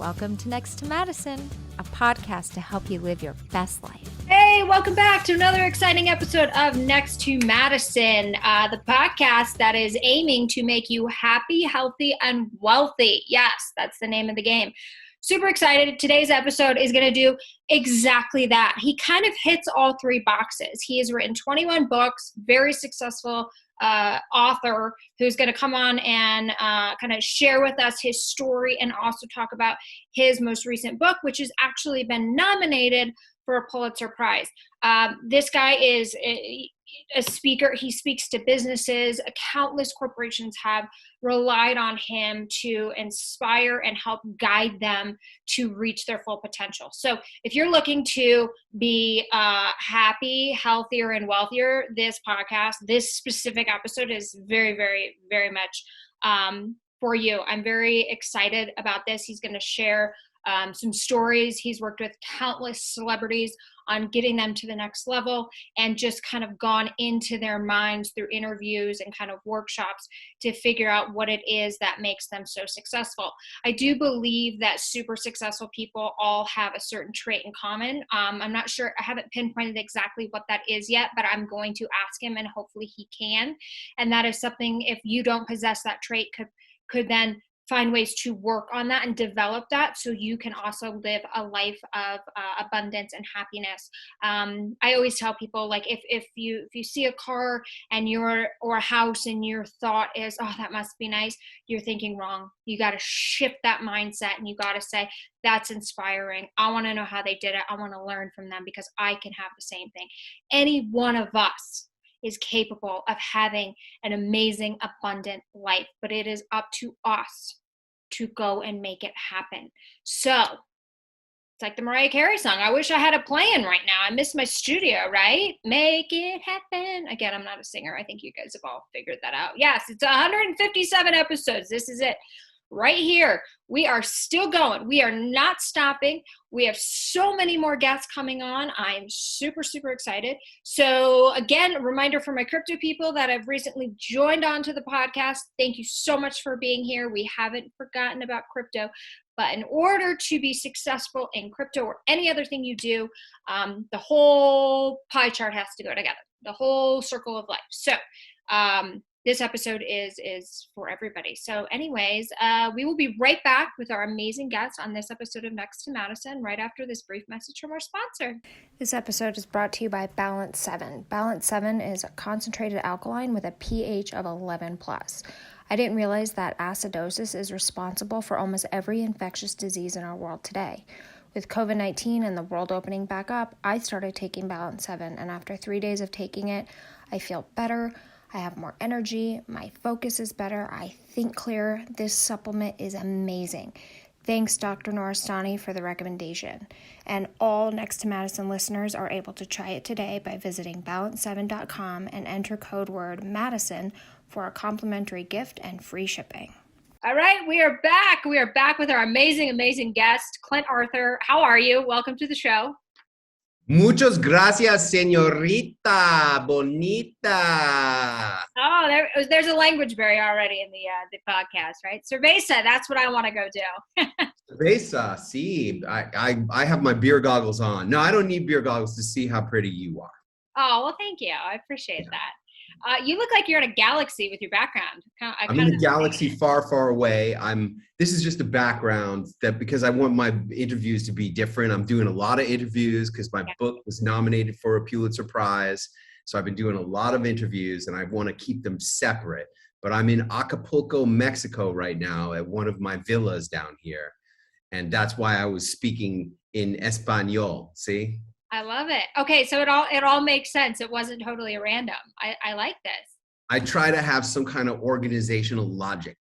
Welcome to Next to Madison, a podcast to help you live your best life. Hey, welcome back to another exciting episode of Next to Madison, the podcast that is aiming to make you happy, healthy, and wealthy. Yes, that's the name of the game. Super excited. Today's episode is going to do exactly that. He kind of hits all three boxes. He has written 21 books, very successful author who's going to come on and kind of share with us his story and also talk about his most recent book, which has actually been nominated for a Pulitzer Prize. This guy is a speaker. He speaks to businesses. Countless corporations have relied on him to inspire and help guide them to reach their full potential. So if you're looking to be happy, healthier, and wealthier, this podcast, this specific episode is very, very, very much for you. I'm very excited about this. He's going to share some stories. He's worked with countless celebrities on getting them to the next level and just kind of gone into their minds through interviews and kind of workshops to figure out what it is that makes them so successful. I do believe that super successful people all have a certain trait in common. I'm not sure, I haven't pinpointed exactly what that is yet, but I'm going to ask him and hopefully he can. And that is something, if you don't possess that trait, could then find ways to work on that and develop that so you can also live a life of abundance and happiness. I always tell people, like, if you see a car and or a house and your thought is, oh, that must be nice, you're thinking wrong. You got to shift that mindset and you got to say, that's inspiring. I want to know how they did it. I want to learn from them because I can have the same thing. Any one of us is capable of having an amazing, abundant life, but it is up to us to go and make it happen. So it's like the Mariah Carey song. I wish I had a plan right now. I miss my studio, right? Make it happen. Again, I'm not a singer. I think you guys have all figured that out. Yes, it's 157 episodes. This is it. Right here. We are still going. We are not stopping. We have so many more guests coming on. I'm super, super excited. So again, a reminder for my crypto people that have recently joined onto the podcast. Thank you so much for being here. We haven't forgotten about crypto, but in order to be successful in crypto or any other thing you do, the whole pie chart has to go together, the whole circle of life. So, this episode is for everybody. So anyways, we will be right back with our amazing guest on this episode of Next to Madison right after this brief message from our sponsor. This episode is brought to you by Balance 7. Balance 7 is a concentrated alkaline with a pH of 11+. I didn't realize that acidosis is responsible for almost every infectious disease in our world today. With COVID-19 and the world opening back up, I started taking Balance 7, and after 3 days of taking it, I feel better. I have more energy, my focus is better, I think clearer. This supplement is amazing. Thanks, Dr. Noristani, for the recommendation. And all Next to Madison listeners are able to try it today by visiting balance7.com and enter code word Madison for a complimentary gift and free shipping. All right, we are back. We are back with our amazing, amazing guest, Clint Arthur. How are you? Welcome to the show. Muchas gracias, señorita bonita. Oh, there's a language barrier already in the podcast, right? Cerveza, that's what I want to go do. Cerveza, sí. I have my beer goggles on. No, I don't need beer goggles to see how pretty you are. Oh, well, thank you. I appreciate that. You look like you're in a galaxy with your background. I'm in a galaxy far, far away. This is just a background that because I want my interviews to be different. I'm doing a lot of interviews because my book was nominated for a Pulitzer Prize. So I've been doing a lot of interviews and I want to keep them separate. But I'm in Acapulco, Mexico right now at one of my villas down here. And that's why I was speaking in Espanol. See? I love it. Okay, so it all makes sense. It wasn't totally random. I like this. I try to have some kind of organizational logic.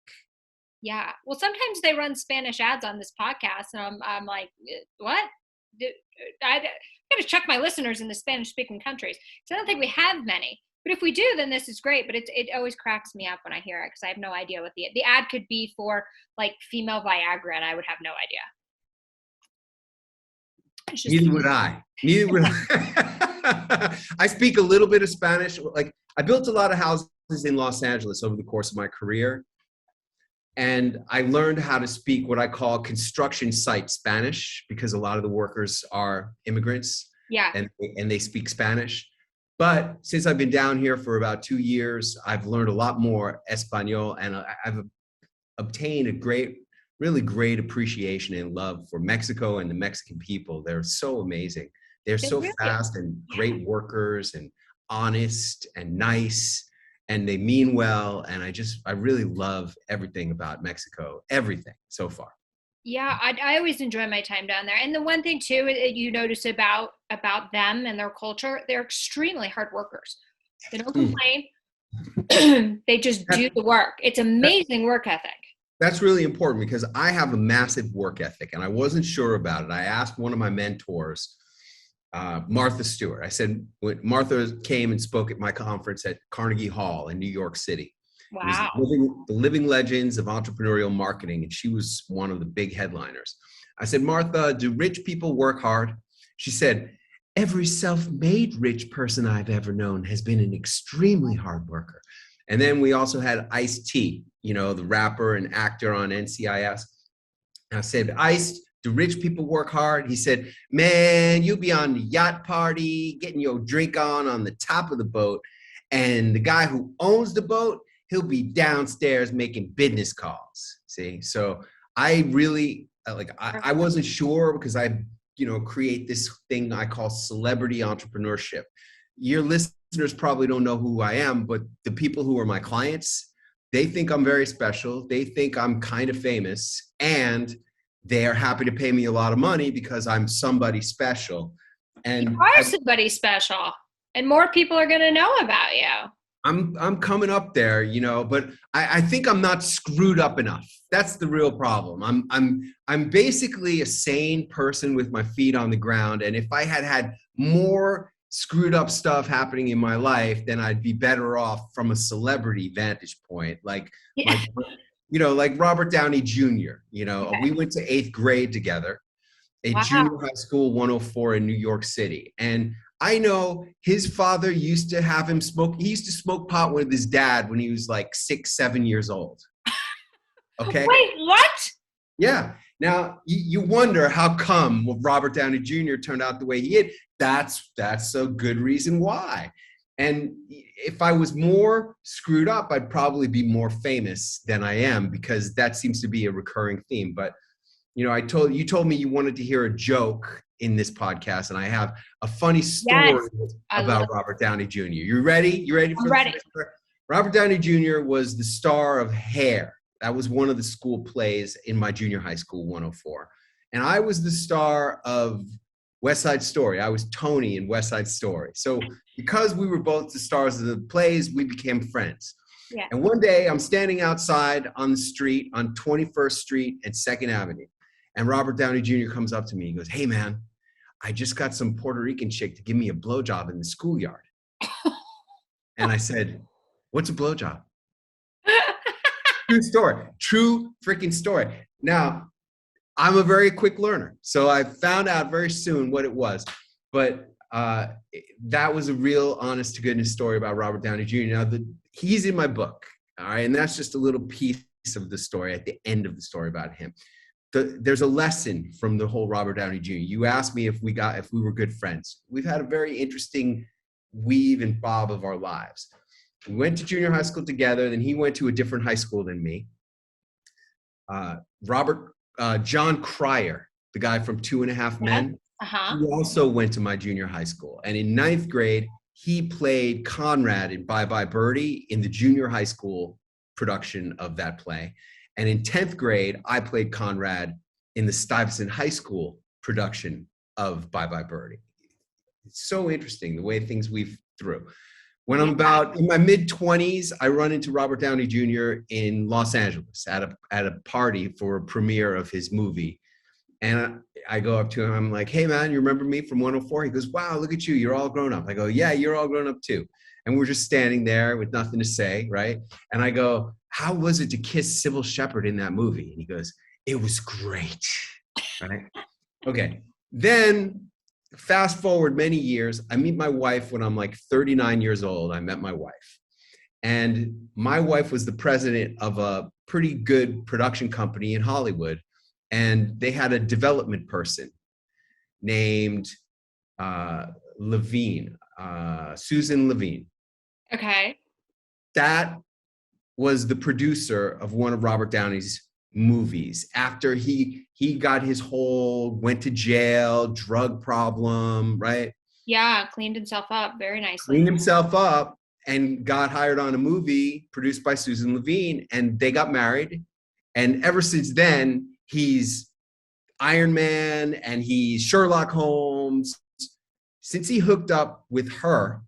Yeah. Well, sometimes they run Spanish ads on this podcast, and I'm like, what? I got to check my listeners in the Spanish-speaking countries because I don't think we have many. But if we do, then this is great. But it always cracks me up when I hear it because I have no idea what the ad could be for, like female Viagra, and I would have no idea. Neither would I. I speak a little bit of Spanish. Like I built a lot of houses in Los Angeles over the course of my career. And I learned how to speak what I call construction site Spanish, because a lot of the workers are immigrants, Yeah. and they speak Spanish. But since I've been down here for about 2 years, I've learned a lot more Espanol, and I've obtained a really great appreciation and love for Mexico and the Mexican people. They're so amazing. They're They so really fast and great workers and honest and nice, and they mean well. And I really love everything about Mexico, everything so far. Yeah, I always enjoy my time down there. And the one thing too you notice about them and their culture, they're extremely hard workers. They don't complain. They just do the work. It's amazing work ethic. That's really important, because I have a massive work ethic and I wasn't sure about it. I asked one of my mentors, Martha Stewart. I said, when Martha came and spoke at my conference at Carnegie Hall in New York City. It was Wow. the living legends of entrepreneurial marketing, and she was one of the big headliners. I said, Martha, do rich people work hard? She said, every self-made rich person I've ever known has been an extremely hard worker. And then we also had Ice-T, the rapper and actor on NCIS. And I said, Ice, do rich people work hard? He said, man, you'll be on the yacht party, getting your drink on the top of the boat. And the guy who owns the boat, he'll be downstairs making business calls. See? So I really, I wasn't sure, because I, create this thing I call celebrity entrepreneurship. Your listeners probably don't know who I am, but the people who are my clients, they think I'm very special. They think I'm kind of famous, and they are happy to pay me a lot of money because I'm somebody special. And you are somebody special, and more people are going to know about you. I'm coming up there, but I think I'm not screwed up enough. That's the real problem. I'm basically a sane person with my feet on the ground. And if I had more screwed up stuff happening in my life, then I'd be better off from a celebrity vantage point. Like Robert Downey Jr. We went to 8th grade together at junior high school 104 in New York City. And I know his father used to have him smoke. He used to smoke pot with his dad when he was like 6, 7 years old. Okay. Wait, what? Yeah. Now you wonder how come Robert Downey Jr. turned out the way he did. That's a good reason why. And if I was more screwed up, I'd probably be more famous than I am, because that seems to be a recurring theme. But you told me you wanted to hear a joke in this podcast, and I have a funny story about Robert Downey Jr. You ready? You ready for ready. Robert Downey Jr. was the star of Hair. That was one of the school plays in my junior high school 104. And I was the star of West Side Story. I was Tony in West Side Story. So because we were both the stars of the plays, we became friends. Yeah. And one day I'm standing outside on the street on 21st Street and 2nd Avenue. And Robert Downey Jr. comes up to me. He goes, hey, man, I just got some Puerto Rican chick to give me a blowjob in the schoolyard. And I said, what's a blowjob? True story. True freaking story. Now, I'm a very quick learner, so I found out very soon what it was. But that was a real honest to goodness story about Robert Downey Jr. Now, he's in my book, all right? And that's just a little piece of the story at the end of the story about him. There's a lesson from the whole Robert Downey Jr. You asked me if we were good friends. We've had a very interesting weave and bob of our lives. We went to junior high school together, then he went to a different high school than me. John Cryer, the guy from 2.5 Men, he also went to my junior high school. And in 9th grade, he played Conrad in Bye Bye Birdie in the junior high school production of that play. And in 10th grade, I played Conrad in the Stuyvesant High School production of Bye Bye Birdie. It's so interesting the way things weave through. When I'm about in my mid-20s, I run into Robert Downey Jr. in Los Angeles at a party for a premiere of his movie. And I go up to him, I'm like, hey man, you remember me from 104? He goes, wow, look at you, you're all grown up. I go, yeah, you're all grown up too. And we're just standing there with nothing to say, right? And I go, how was it to kiss Sybil Shepherd in that movie? And he goes, it was great, right? Okay, then fast forward many years, I meet my wife when I'm like 39 years old. I met my wife. And my wife was the president of a pretty good production company in Hollywood. And they had a development person named Levine, Susan Levine. Okay. That was the producer of one of Robert Downey's movies after he got his whole went to jail, drug problem, right? Yeah, cleaned himself up very nicely. Cleaned himself up and got hired on a movie produced by Susan Levine, and they got married. And ever since then, he's Iron Man and he's Sherlock Holmes. Since he hooked up with her,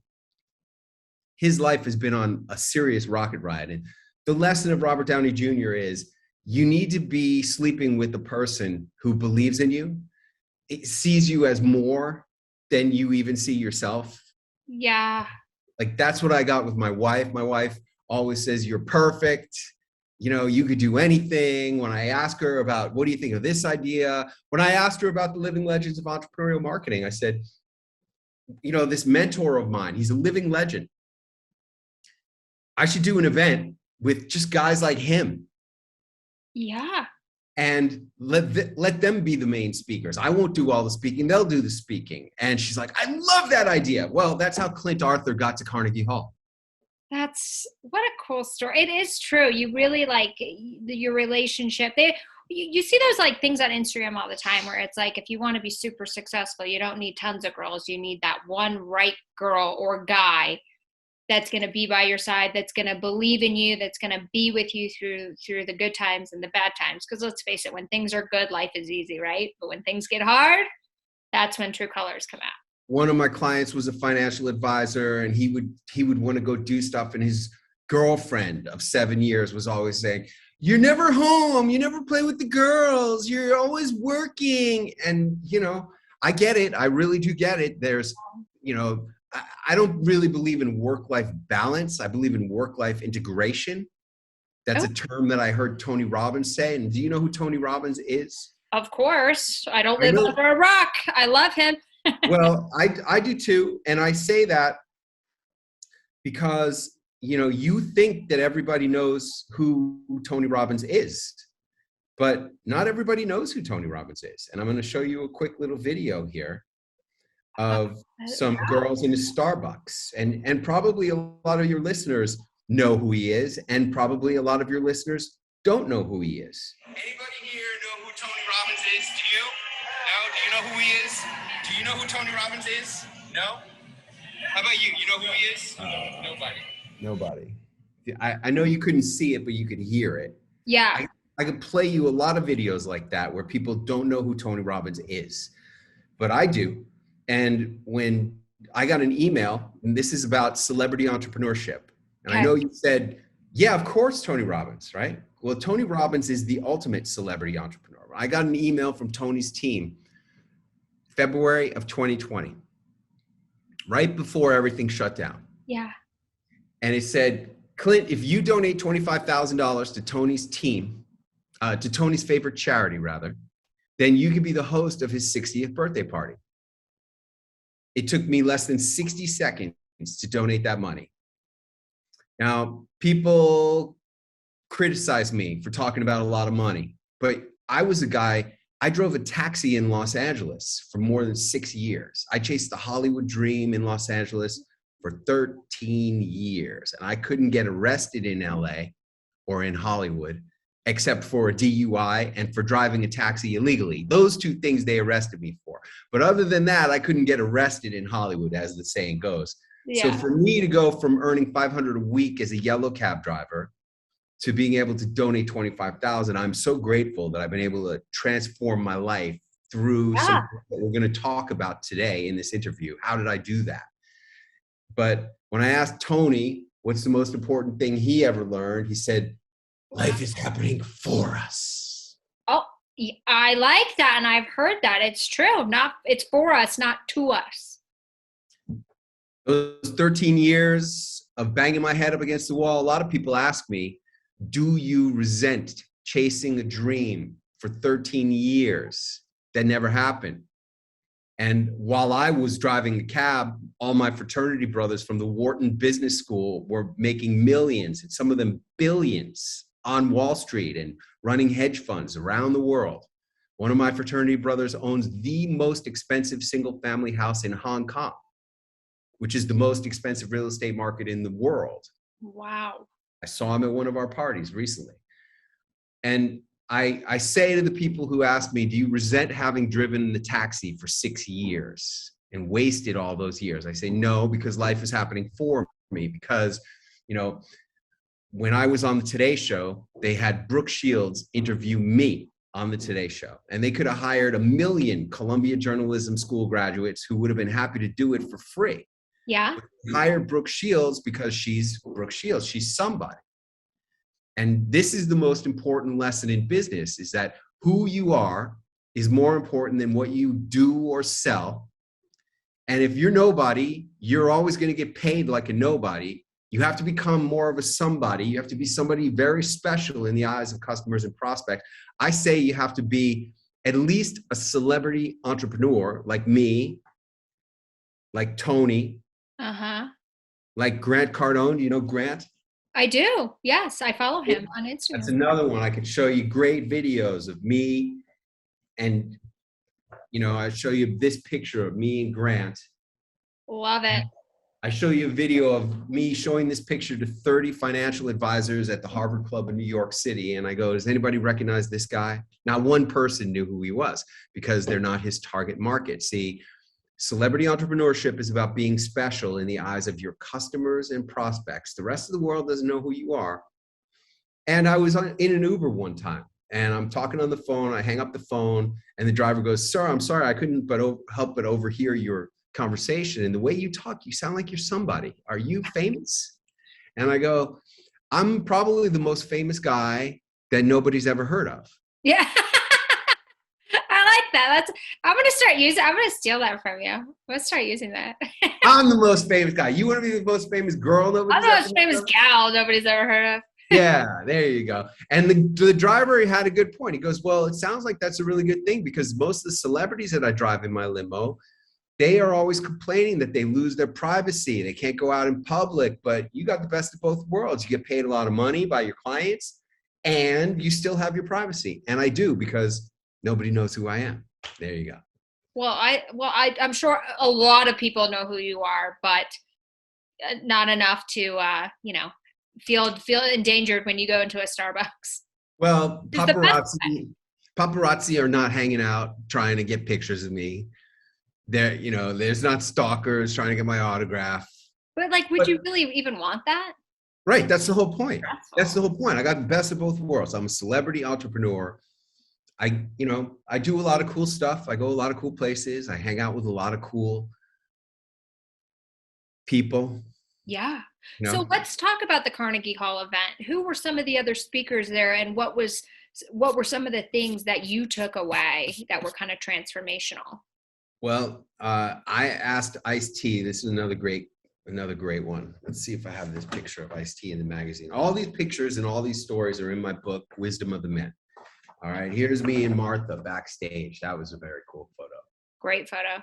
his life has been on a serious rocket ride. And the lesson of Robert Downey Jr. is you need to be sleeping with the person who believes in you, it sees you as more than you even see yourself. Yeah. Like that's what I got with my wife. My wife always says, you're perfect. You know, you could do anything. When I ask her about, what do you think of this idea? When I asked her about the living legends of entrepreneurial marketing, I said, you know, this mentor of mine, he's a living legend. I should do an event with just guys like him. Yeah. And let them be the main speakers. I won't do all the speaking. They'll do the speaking. And she's like, I love that idea. Well, that's how Clint Arthur got to Carnegie Hall. That's what a cool story. It is true. You really like your relationship. You see those like things on Instagram all the time where it's like, if you want to be super successful, you don't need tons of girls. You need that one right girl or guy that's going to be by your side, that's going to believe in you, that's going to be with you through the good times and the bad times. Because let's face it, when things are good, life is easy, right? But when things get hard, that's when true colors come out. One of my clients was a financial advisor, and he would want to go do stuff, and his girlfriend of 7 years was always saying, you're never home, you never play with the girls, you're always working. And, you know, I get it. I really do get it. There's, you know, I don't really believe in work-life balance. I believe in work-life integration. That's a term that I heard Tony Robbins say. And do you know who Tony Robbins is? Of course. I don't live under a rock. I love him. Well, I do too. And I say that because, you know, you think that everybody knows who Tony Robbins is, but not everybody knows who Tony Robbins is. And I'm going to show you a quick little video here of some girls in a Starbucks. And probably a lot of your listeners know who he is, and probably a lot of your listeners don't know who he is. Anybody here know who Tony Robbins is? Do you? No? Do you know who he is? Do you know who Tony Robbins is? No? How about you? You know who he is? Nobody. I know you couldn't see it, but you could hear it. Yeah. I could play you a lot of videos like that where people don't know who Tony Robbins is, but I do. And when I got an email, and this is about celebrity entrepreneurship, and I know you said, yeah, of course, Tony Robbins, right? Well, Tony Robbins is the ultimate celebrity entrepreneur. I got an email from Tony's team, February of 2020, right before everything shut down. Yeah. And it said, Clint, if you donate $25,000 to Tony's team, to Tony's favorite charity, rather, then you could be the host of his 60th birthday party. It took me less than 60 seconds to donate that money. Now, people criticize me for talking about a lot of money, but I was a guy, I drove a taxi in Los Angeles for more than 6 years. I chased the Hollywood dream in Los Angeles for 13 years, and I couldn't get arrested in LA or in Hollywood except for a DUI and for driving a taxi illegally. Those two things they arrested me for. But other than that, I couldn't get arrested in Hollywood, as the saying goes. Yeah. So for me to go from earning $500 a week as a yellow cab driver to being able to donate $25,000, I'm so grateful that I've been able to transform my life through something that we're going to talk about today in this interview. How did I do that? But when I asked Tony, what's the most important thing he ever learned? He said, life is happening for us. Oh, I like that. And I've heard that. It's true. It's for us, not to us. Those 13 years of banging my head up against the wall, a lot of people ask me, do you resent chasing a dream for 13 years that never happened? And while I was driving the cab, all my fraternity brothers from the Wharton Business School were making millions, and some of them billions, on Wall Street and running hedge funds around the world. One of my fraternity brothers owns the most expensive single-family house in Hong Kong, which is the most expensive real estate market in the world. Wow. I saw him at one of our parties recently. And I say to the people who ask me, do you resent having driven the taxi for 6 years and wasted all those years? I say, no, because life is happening for me. Because, you know, when I was on the Today Show, they had Brooke Shields interview me on the Today Show. And they could have hired 1 million Columbia Journalism School graduates who would have been happy to do it for free. Yeah. Hired Brooke Shields because she's Brooke Shields. She's somebody. And this is the most important lesson in business, is that who you are is more important than what you do or sell. And if you're nobody, you're always going to get paid like a nobody. You have to become more of a somebody. You have to be somebody very special in the eyes of customers and prospects. I say you have to be at least a celebrity entrepreneur like me, like Tony, like Grant Cardone. Do you know Grant? I do. Yes, I follow him on Instagram. That's another one. I could show you great videos of me, and I show you this picture of me and Grant. Love it. I show you a video of me showing this picture to 30 financial advisors at the Harvard Club in New York City. And I go, does anybody recognize this guy? Not one person knew who he was, because they're not his target market. See, celebrity entrepreneurship is about being special in the eyes of your customers and prospects. The rest of the world doesn't know who you are. And I was in an Uber one time, and I'm talking on the phone. I hang up the phone, and the driver goes, "Sir, I'm sorry, I couldn't help but overhear your conversation. And the way you talk, you sound like you're somebody. Are you famous?" And I go, "I'm probably the most famous guy that nobody's ever heard of." Yeah. I like that. I'm going to steal that from you. Let's start using that. I'm the most famous guy. You want to be the most famous girl nobody's I'm the most famous gal nobody's ever heard of. Yeah, there you go. And the driver had a good point. He goes, well, it sounds like that's a really good thing, because most of the celebrities that I drive in my limo, they are always complaining that they lose their privacy. They can't go out in public, but you got the best of both worlds. You get paid a lot of money by your clients, and you still have your privacy. And I do, because nobody knows who I am. There you go. Well, I'm sure a lot of people know who you are, but not enough to, feel endangered when you go into a Starbucks. Well, paparazzi are not hanging out trying to get pictures of me. There's not stalkers trying to get my autograph. But would you really even want that? Right. That's the whole point. That's the whole point. I got the best of both worlds. I'm a celebrity entrepreneur. I do a lot of cool stuff. I go a lot of cool places. I hang out with a lot of cool people. Yeah. So let's talk about the Carnegie Hall event. Who were some of the other speakers there, and what were some of the things that you took away that were kind of transformational? Well, I asked Ice-T. This is another great one. Let's see if I have this picture of Ice-T in the magazine. All these pictures and all these stories are in my book, Wisdom of the Men. All right, here's me and Martha backstage. That was a very cool photo. Great photo.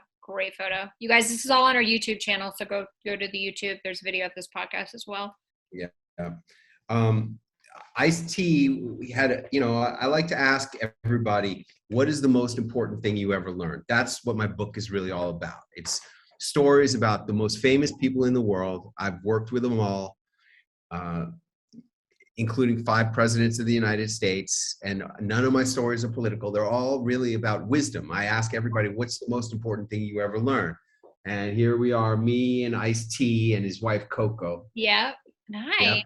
You guys, this is all on our YouTube channel, so go to the YouTube. There's video of this podcast as well. Yeah. Ice-T, we had, I like to ask everybody, what is the most important thing you ever learned? That's what my book is really all about. It's stories about the most famous people in the world. I've worked with them all, including 5 presidents of the United States, and none of my stories are political. They're all really about wisdom. I ask everybody, what's the most important thing you ever learned? And here we are, me and Ice-T and his wife, Coco. Yeah, nice. Yep.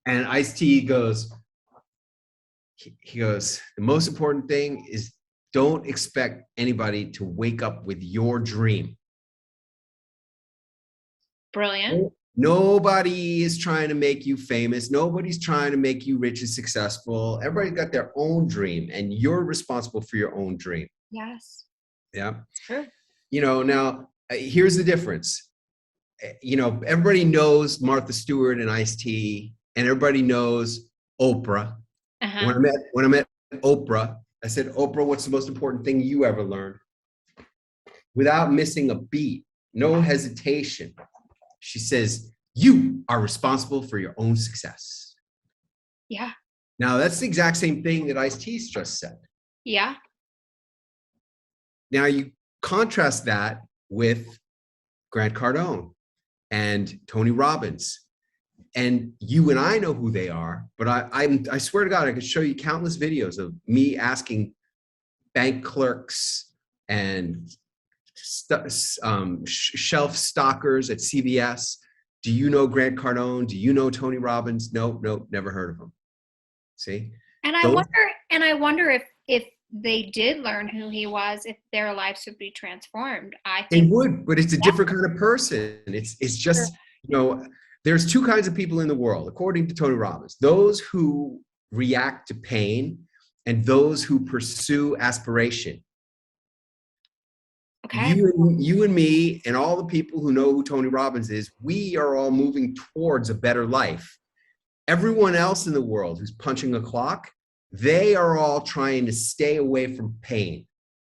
And Ice-T goes, the most important thing is don't expect anybody to wake up with your dream. Brilliant. Nobody is trying to make you famous. Nobody's trying to make you rich and successful. Everybody's got their own dream, and you're responsible for your own dream. Yes. Yeah. True. Now here's the difference. Everybody knows Martha Stewart and Ice-T, and everybody knows Oprah. Uh-huh. When I met Oprah, I said, Oprah, what's the most important thing you ever learned? without missing a beat, no hesitation. She says, you are responsible for your own success. Yeah. Now, that's the exact same thing that Ice-T's just said. Yeah. Now, you contrast that with Grant Cardone and Tony Robbins. And you and I know who they are, but I swear to God, I could show you countless videos of me asking bank clerks and shelf stockers at CVS, do you know Grant Cardone? Do you know Tony Robbins? Nope, never heard of them. See? And I wonder if they did learn who he was, if their lives would be transformed. I think they would, but it's a different kind of person. It's just, there's two kinds of people in the world, according to Tony Robbins: those who react to pain and those who pursue aspiration. Okay. You and me and all the people who know who Tony Robbins is, we are all moving towards a better life. Everyone else in the world who's punching a clock, they are all trying to stay away from pain.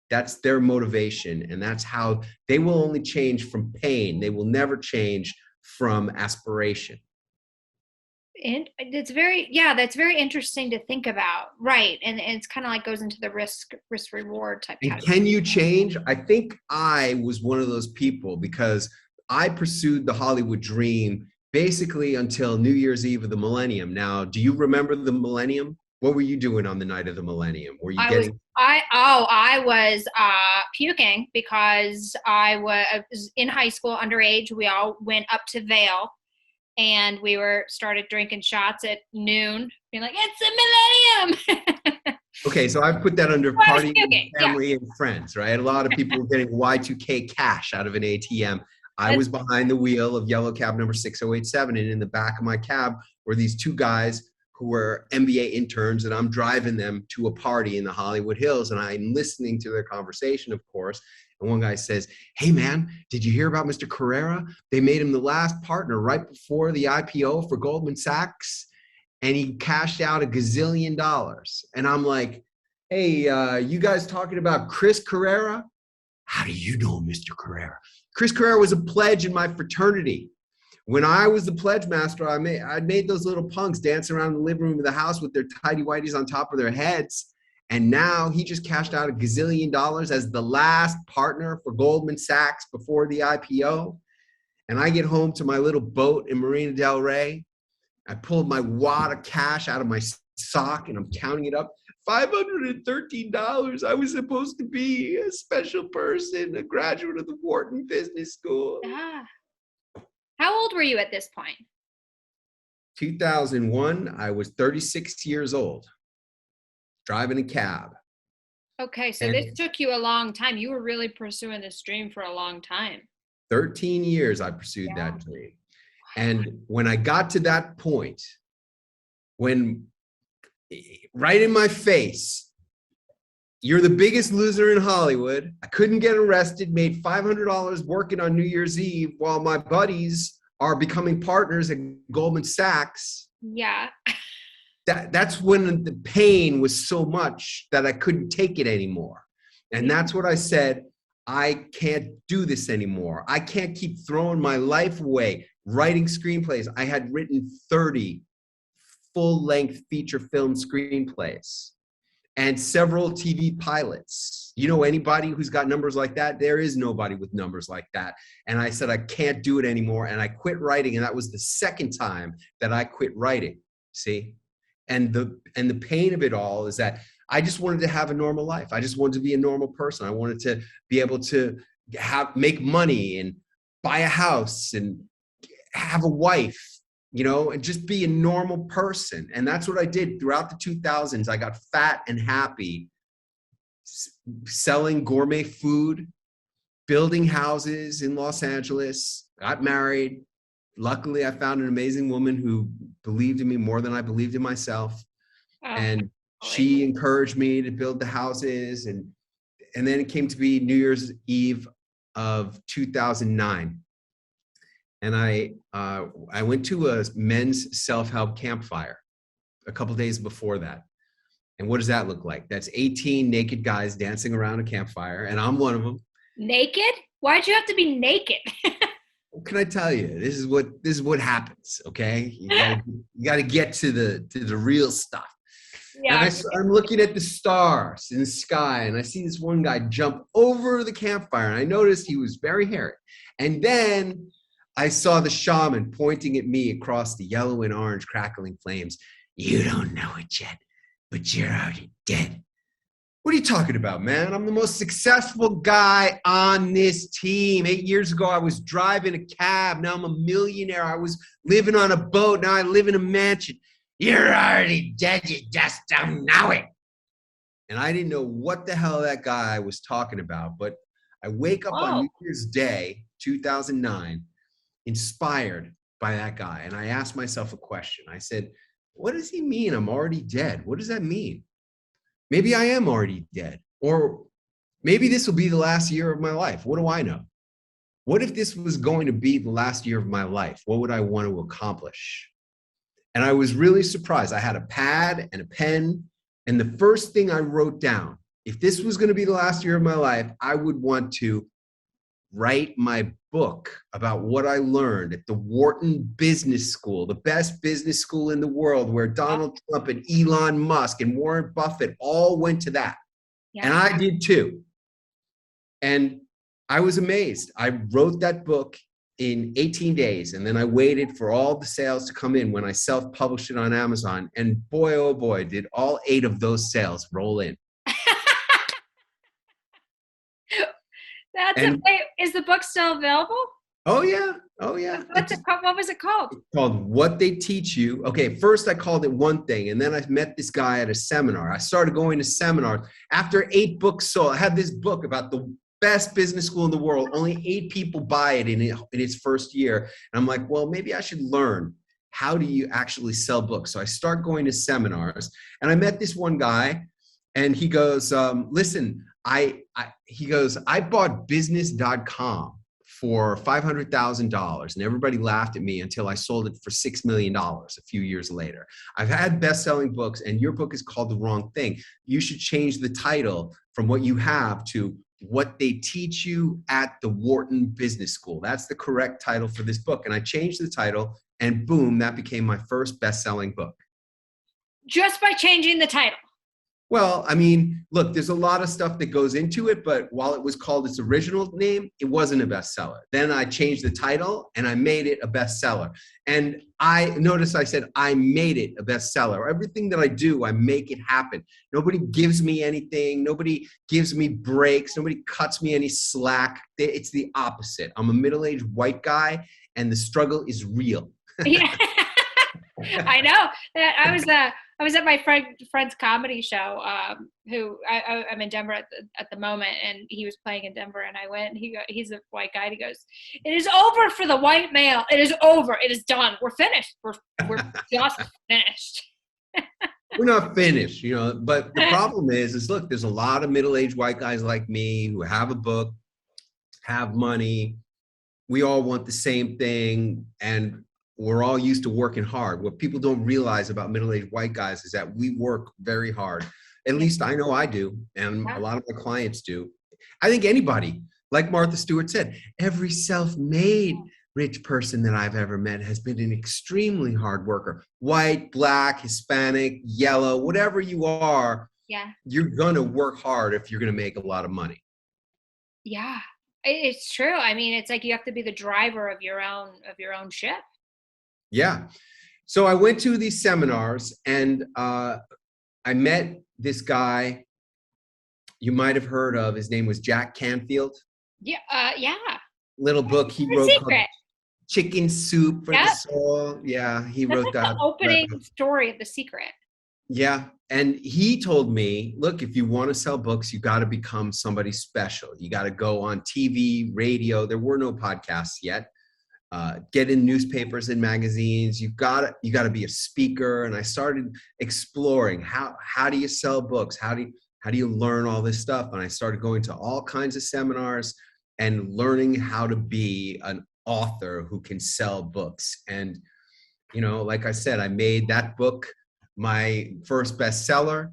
That's their motivation, and that's how they will only change from pain. They will never change from aspiration. And that's very interesting to think about. Right. And it's kind of like goes into the risk reward type And category. can you change? I think I was one of those people because I pursued the Hollywood dream basically until New Year's Eve of the millennium. Now, do you remember the millennium? What were you doing on the night of the millennium? Were you I was puking because I was in high school, underage. We all went up to Vail, and we started drinking shots at noon, being like, "It's the millennium." Okay, so I put that under party, family, and friends, right? A lot of people were getting Y2K cash out of an ATM. I was behind the wheel of yellow cab number 6087, and in the back of my cab were these two guys who were MBA interns, and I'm driving them to a party in the Hollywood Hills, and I'm listening to their conversation, of course. And one guy says, "Hey man, did you hear about Mr. Carrera? They made him the last partner right before the IPO for Goldman Sachs, and he cashed out $1 gazillion." And I'm like, "Hey, you guys talking about Chris Carrera? How do you know Mr. Carrera?" Chris Carrera was a pledge in my fraternity. When I was the pledge master, I made those little punks dance around the living room of the house with their tidy whities on top of their heads. And now he just cashed out $1 gazillion as the last partner for Goldman Sachs before the IPO. And I get home to my little boat in Marina del Rey. I pulled my wad of cash out of my sock and I'm counting it up. $513. I was supposed to be a special person, a graduate of the Wharton Business School. Ah. How old were you at this point? 2001, I was 36 years old, driving a cab. Okay, so this took you a long time. You were really pursuing this dream for a long time. 13 years I pursued that dream. And when I got to that point, when right in my face, "You're the biggest loser in Hollywood. I couldn't get arrested, made $500 working on New Year's Eve while my buddies are becoming partners at Goldman Sachs." Yeah. That's when the pain was so much that I couldn't take it anymore. And that's what I said, I can't do this anymore. I can't keep throwing my life away writing screenplays. I had written 30 full-length feature film screenplays and several TV pilots. You know anybody who's got numbers like that? There is nobody with numbers like that. And I said, I can't do it anymore. And I quit writing. And that was the second time that I quit writing. See? And the pain of it all is that I just wanted to have a normal life. I just wanted to be a normal person. I wanted to be able to make money and buy a house and have a wife, and just be a normal person. And that's what I did throughout the 2000s. I got fat and happy selling gourmet food, building houses in Los Angeles, got married. Luckily, I found an amazing woman who believed in me more than I believed in myself. And she encouraged me to build the houses. And then it came to be New Year's Eve of 2009. And I went to a men's self-help campfire a couple days before that. And what does that look like? That's 18 naked guys dancing around a campfire, and I'm one of them. Naked? Why'd you have to be naked? What can I tell you? This is what happens. Okay, you gotta get to the real stuff. And Yeah. I'm looking at the stars in the sky, and I see this one guy jump over the campfire, and I noticed he was very hairy. And then I saw the shaman pointing at me across the yellow and orange crackling flames. You don't know it yet, but you're already dead. What are you talking about, man? I'm the most successful guy on this team. 8 years ago, I was driving a cab. Now I'm a millionaire. I was living on a boat. Now I live in a mansion. You're already dead. You just don't know it. And I didn't know what the hell that guy was talking about. But I wake up on New Year's Day, 2009, inspired by that guy. And I asked myself a question. I said, what does he mean I'm already dead? What does that mean? Maybe I am already dead. Or maybe this will be the last year of my life. What do I know? What if this was going to be the last year of my life? What would I want to accomplish? And I was really surprised. I had a pad and a pen. And the first thing I wrote down, if this was going to be the last year of my life, I would want to write my book about what I learned at the Wharton Business School, the best business school in the world, where Donald Trump and Elon Musk and Warren Buffett all went to that. Yeah. And I did too. And I was amazed. I wrote that book in 18 days, and then I waited for all the sales to come in when I self-published it on Amazon. And boy, oh boy, did all 8 of those sales roll in. Is the book still available? Oh yeah. Oh yeah. What was it called? It's called What They Teach You. Okay, first I called it one thing, and then I met this guy at a seminar. I started going to seminars. After 8 books sold, I had this book about the best business school in the world. Only 8 people buy it in its first year. And I'm like, well, maybe I should learn, how do you actually sell books? So I start going to seminars, and I met this one guy, and he goes, listen, he goes, I bought business.com for $500,000, and everybody laughed at me until I sold it for $6 million a few years later. I've had best-selling books, and your book is called The Wrong Thing. You should change the title from what you have to What They Teach You at the Wharton Business School. That's the correct title for this book. And I changed the title, and boom, that became my first best-selling book. Just by changing the title? Well, I mean, look, there's a lot of stuff that goes into it, but while it was called its original name, it wasn't a bestseller. Then I changed the title and I made it a bestseller. And I noticed I said, I made it a bestseller. Everything that I do, I make it happen. Nobody gives me anything. Nobody gives me breaks. Nobody cuts me any slack. It's the opposite. I'm a middle-aged white guy, and the struggle is real. Yeah. I know. I was at my friend's comedy show. I'm in Denver at the moment, and he was playing in Denver. And I went. And he's a white guy. And he goes, "It is over for the white male. It is over. It is done. We're finished. We're just finished." We're not finished, you know. But the problem is look, there's a lot of middle-aged white guys like me who have a book, have money. We all want the same thing, and we're all used to working hard. What people don't realize about middle-aged white guys is that we work very hard. At least I know I do, and a lot of my clients do. I think anybody, like Martha Stewart said, every self-made rich person that I've ever met has been an extremely hard worker. White, black, Hispanic, yellow, whatever you are, you're gonna work hard if you're gonna make a lot of money. Yeah, it's true. I mean, it's like you have to be the driver of your own ship. Yeah. So I went to these seminars, and I met this guy you might have heard of. His name was Jack Canfield. Yeah. Yeah. Little book he wrote called Chicken Soup for the Soul. Yeah. He wrote that. The opening story of The Secret. Yeah. And he told me, look, if you want to sell books, you got to become somebody special. You got to go on TV, radio. There were no podcasts yet. Get in newspapers and magazines. You got to be a speaker. And I started exploring how do you sell books? How do you learn all this stuff? And I started going to all kinds of seminars and learning how to be an author who can sell books. And, you know, like I said, I made that book my first bestseller.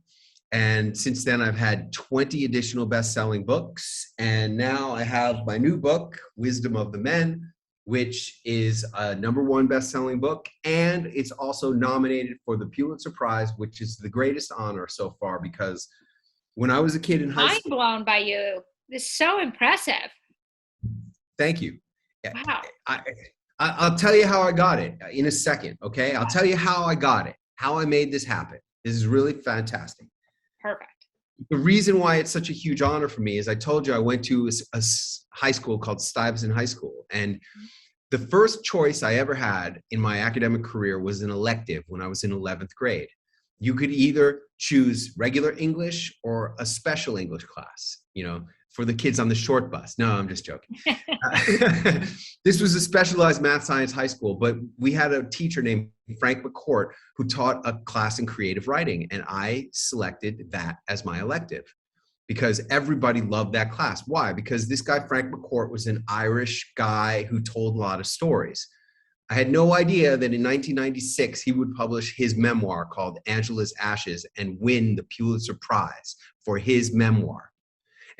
And since then, I've had 20 additional best-selling books. And now I have my new book, Wisdom of the Men, which is a #1 best-selling book. And it's also nominated for the Pulitzer Prize, which is the greatest honor so far, because when I was a kid in high Mind school. blown by you. This is so impressive. Thank you. Wow. I'll tell you how I got it in a second, okay? I'll tell you how I got it, how I made this happen. This is really fantastic. Perfect. The reason why it's such a huge honor for me is I told you I went to a high school called Stuyvesant High School. And the first choice I ever had in my academic career was an elective when I was in 11th grade. You could either choose regular English or a special English class, for the kids on the short bus. No, I'm just joking. This was a specialized math science high school, but we had a teacher named Frank McCourt who taught a class in creative writing, and I selected that as my elective because everybody loved that class. Why? Because this guy, Frank McCourt, was an Irish guy who told a lot of stories. I had no idea that in 1996, he would publish his memoir called Angela's Ashes and win the Pulitzer Prize for his memoir.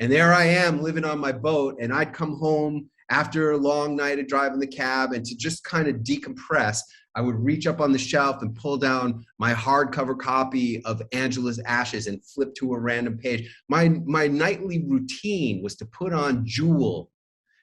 And there I am living on my boat, and I'd come home after a long night of driving the cab, and to just kind of decompress, I would reach up on the shelf and pull down my hardcover copy of Angela's Ashes and flip to a random page. My nightly routine was to put on Jewel,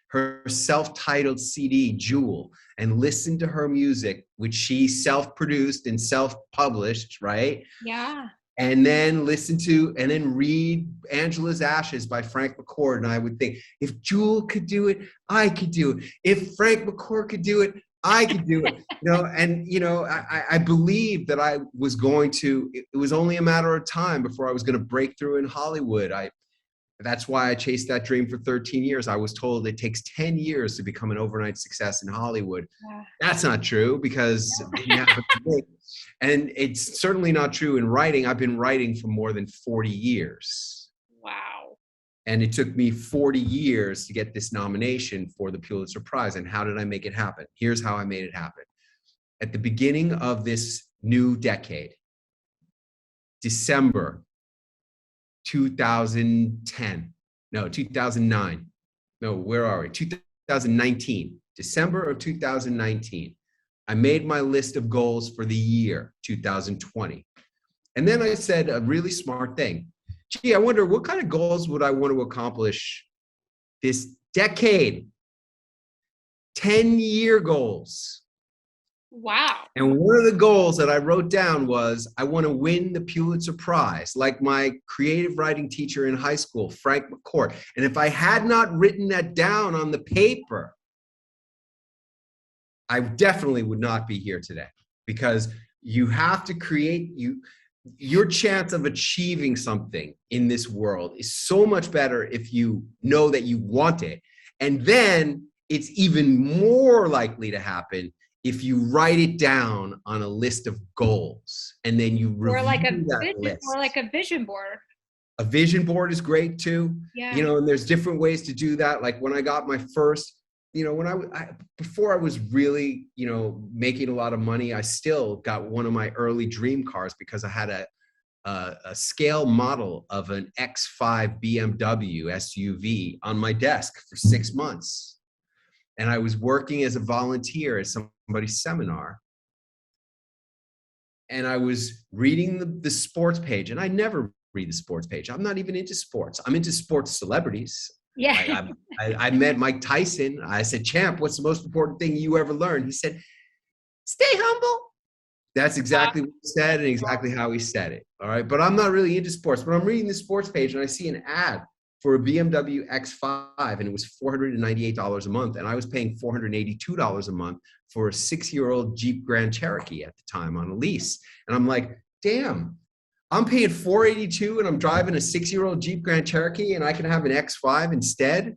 her self-titled CD, Jewel, and listen to her music, which she self-produced and self-published, right? Yeah. And then read Angela's Ashes by Frank McCourt. And I would think, if Jewel could do it, I could do it. If Frank McCourt could do it, I could do it. I believed that I was going to, it was only a matter of time before I was going to break through in Hollywood. That's why I chased that dream for 13 years. I was told it takes 10 years to become an overnight success in Hollywood. Yeah. That's not true because you have to and it's certainly not true in writing. I've been writing for more than 40 years. Wow. And it took me 40 years to get this nomination for the Pulitzer Prize. And how did I make it happen? Here's how I made it happen. At the beginning of this new decade, December 2009. No, where are we? 2019, December of 2019. I made my list of goals for the year 2020. And then I said a really smart thing. Gee, I wonder what kind of goals would I want to accomplish this decade? 10-year goals. Wow. And one of the goals that I wrote down was I want to win the Pulitzer Prize, like my creative writing teacher in high school, Frank McCourt. And if I had not written that down on the paper, I definitely would not be here today, because you have to create your chance of achieving something in this world is so much better if you know that you want it. And then it's even more likely to happen if you write it down on a list of goals and then you review that list. Or like a vision board. A vision board is great too. Yeah. And there's different ways to do that. Like when I got my first, before I was really, making a lot of money, I still got one of my early dream cars because I had a scale model of an X5 BMW SUV on my desk for 6 months. And I was working as a volunteer at somebody's seminar. And I was reading the sports page, and I never read the sports page. I'm not even into sports. I'm into sports celebrities. Yeah. I met Mike Tyson. I said, "Champ, what's the most important thing you ever learned?" He said, "Stay humble." That's exactly what he said and exactly how he said it. All right. But I'm not really into sports, but I'm reading the sports page and I see an ad for a BMW X5, and it was $498 a month. And I was paying $482 a month for a 6-year-old Jeep Grand Cherokee at the time on a lease. And I'm like, damn, I'm paying $482 and I'm driving a 6-year-old Jeep Grand Cherokee and I can have an X5 instead.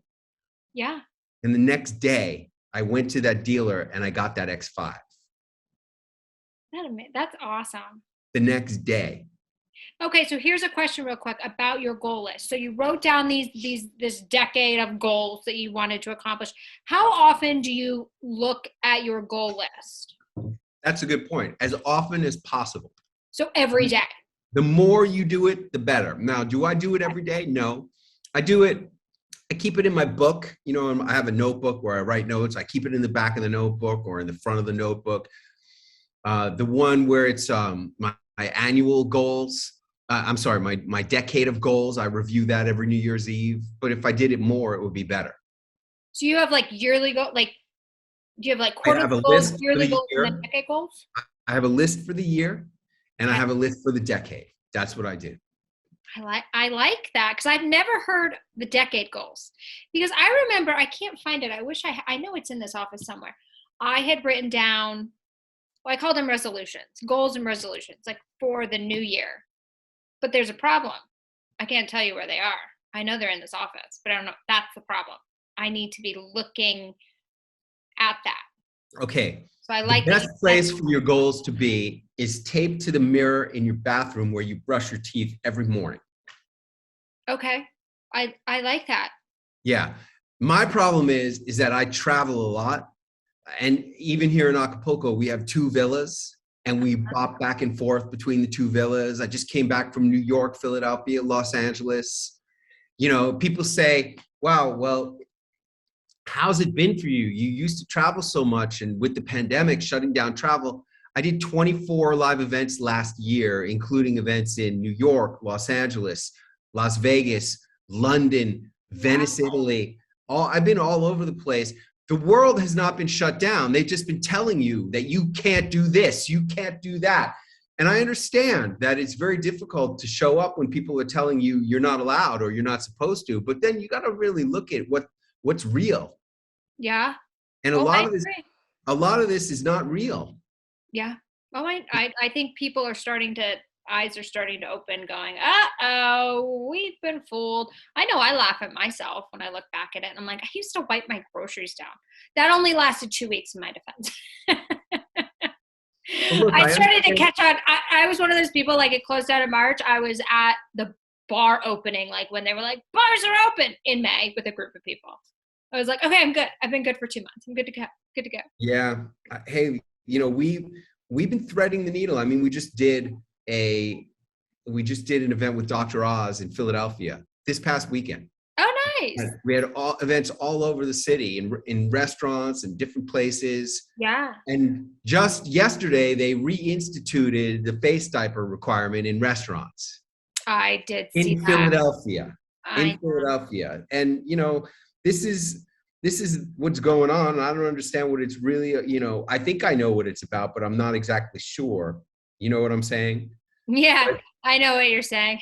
Yeah. And the next day I went to that dealer and I got that X5. That's awesome. The next day. Okay, so here's a question real quick about your goal list. So you wrote down this decade of goals that you wanted to accomplish. How often do you look at your goal list? That's a good point. As often as possible. So every day. The more you do it, the better. Now, do I do it every day? No. I do it. I keep it in my book. You know, I have a notebook where I write notes. I keep it in the back of the notebook or in the front of the notebook. The one where it's my annual goals. I'm sorry, my decade of goals. I review that every New Year's Eve. But if I did it more, it would be better. So you have like yearly goals, like do you have like I quarterly have a goals, list for yearly the goals, and then year. decade goals? I have a list for the year, and I have a list for the decade. That's what I do. I like that because I've never heard the decade goals. Because I remember, I can't find it. I wish I know it's in this office somewhere. I had written down, well, I called them resolutions, goals and resolutions, like for the new year. But there's a problem. I can't tell you where they are. I know they're in this office, but I don't know. That's the problem. I need to be looking at that. Okay. So I The like that best place for your goals to be is taped to the mirror in your bathroom where you brush your teeth every morning. Okay. I like that. Yeah. My problem is that I travel a lot. And even here in Acapulco, we have 2 villas and we bop back and forth between the 2 villas. I just came back from New York, Philadelphia, Los Angeles. You know, people say, wow, well, how's it been for you? You used to travel so much, and with the pandemic shutting down travel, I did 24 live events last year, including events in New York, Los Angeles, Las Vegas, London, Venice, Italy. I've been all over the place. The world has not been shut down. They've just been telling you that you can't do this, you can't do that. And I understand that it's very difficult to show up when people are telling you you're not allowed or you're not supposed to, but then you got to really look at what's real. Yeah. And I a lot of this is not real. Yeah. Oh, I think people are eyes are starting to open going, we've been fooled. I know I laugh at myself when I look back at it. And I'm like, I used to wipe my groceries down. That only lasted 2 weeks in my defense. Look, I started to catch on. I was one of those people, like it closed out in March. I was at the bar opening, like when they were like, bars are open in May with a group of people. I was like, okay, I'm good. I've been good for 2 months. I'm good to go. Good to go. Yeah. Hey, you know, we've been threading the needle. I mean, we just did an event with Dr. Oz in Philadelphia this past weekend. Oh, nice. And we had events all over the city in restaurants and different places. Yeah. And just yesterday, they reinstituted the face diaper requirement in restaurants. I did see in that. Philadelphia. In Philadelphia. And, you know, this is what's going on. I don't understand what it's really, you know, I think I know what it's about, but I'm not exactly sure. You know what I'm saying? Yeah, I know what you're saying.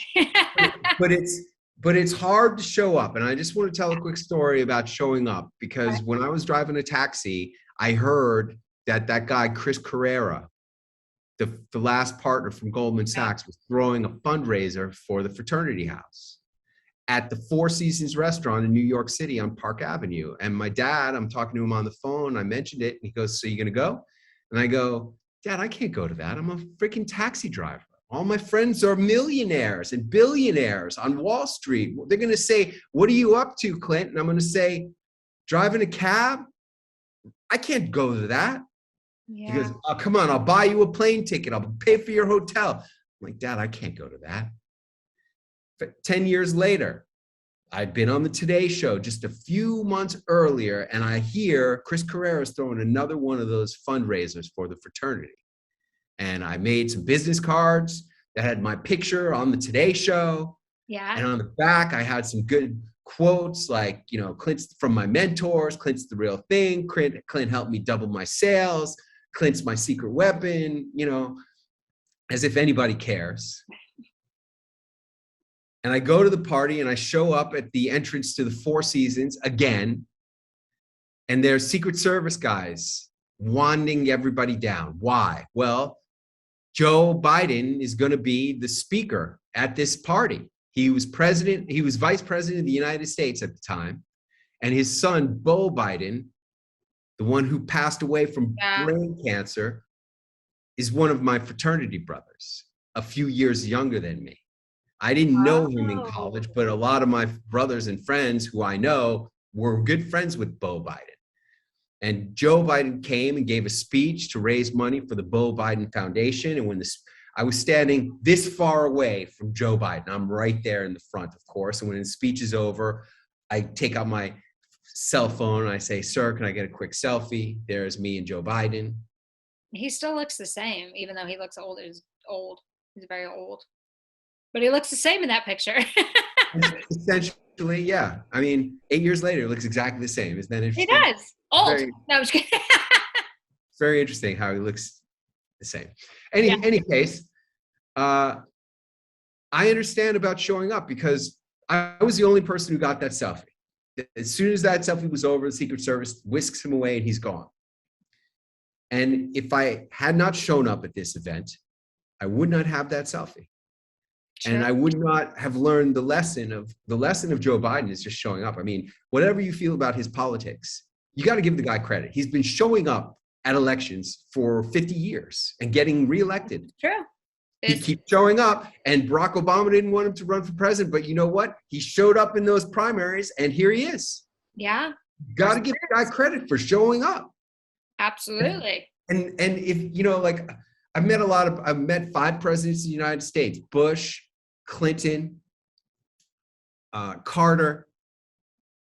but it's hard to show up. And I just want to tell a quick story about showing up, because when I was driving a taxi, I heard that guy, Chris Carrera, the last partner from Goldman Sachs, was throwing a fundraiser for the fraternity house at the Four Seasons restaurant in New York City on Park Avenue. And my dad, I'm talking to him on the phone. I mentioned it. And he goes, so you going to go? And I go, Dad, I can't go to that. I'm a freaking taxi driver. All my friends are millionaires and billionaires on Wall Street. They're going to say, what are you up to, Clint? And I'm going to say, driving a cab? I can't go to that. Yeah. He goes, oh, come on, I'll buy you a plane ticket. I'll pay for your hotel. I'm like, Dad, I can't go to that. But 10 years later, I'd been on the Today Show just a few months earlier, and I hear Chris Carrera's throwing another one of those fundraisers for the fraternity. And I made some business cards that had my picture on the Today Show. Yeah. And on the back, I had some good quotes like, you know, Clint's from my mentors, Clint's the real thing, Clint helped me double my sales, Clint's my secret weapon, you know, as if anybody cares. And I go to the party and I show up at the entrance to the Four Seasons again. And there's Secret Service guys wanding everybody down. Why? Well, Joe Biden is going to be the speaker at this party. He was vice president of the United States at the time. And his son, Beau Biden, the one who passed away from brain cancer, is one of my fraternity brothers, a few years younger than me. I didn't know him in college, but a lot of my brothers and friends who I know were good friends with Beau Biden. And Joe Biden came and gave a speech to raise money for the Beau Biden Foundation. And when I was standing this far away from Joe Biden. I'm right there in the front, of course. And when his speech is over, I take out my cell phone and I say, "Sir, can I get a quick selfie?" There's me and Joe Biden. He still looks the same, even though he looks old. He's old. He's very old. But he looks the same in that picture. Essentially, yeah. I mean, 8 years later, it looks exactly the same. Isn't that He interesting? does. Old. Very, No, I'm just kidding. very interesting how he looks the same. Any case, I understand about showing up because I was the only person who got that selfie. As soon as that selfie was over, the Secret Service whisks him away and he's gone. And if I had not shown up at this event, I would not have that selfie. Sure. And I would not have learned the lesson of Joe Biden is just showing up. I mean, whatever you feel about his politics, you got to give the guy credit. He's been showing up at elections for 50 years and getting reelected. True. He keeps showing up, and Barack Obama didn't want him to run for president, but you know what? He showed up in those primaries, and here he is. Yeah. Got to give the guy credit for showing up. Absolutely. And if, you know, like I've met 5 presidents of the United States: Bush, Clinton, Carter,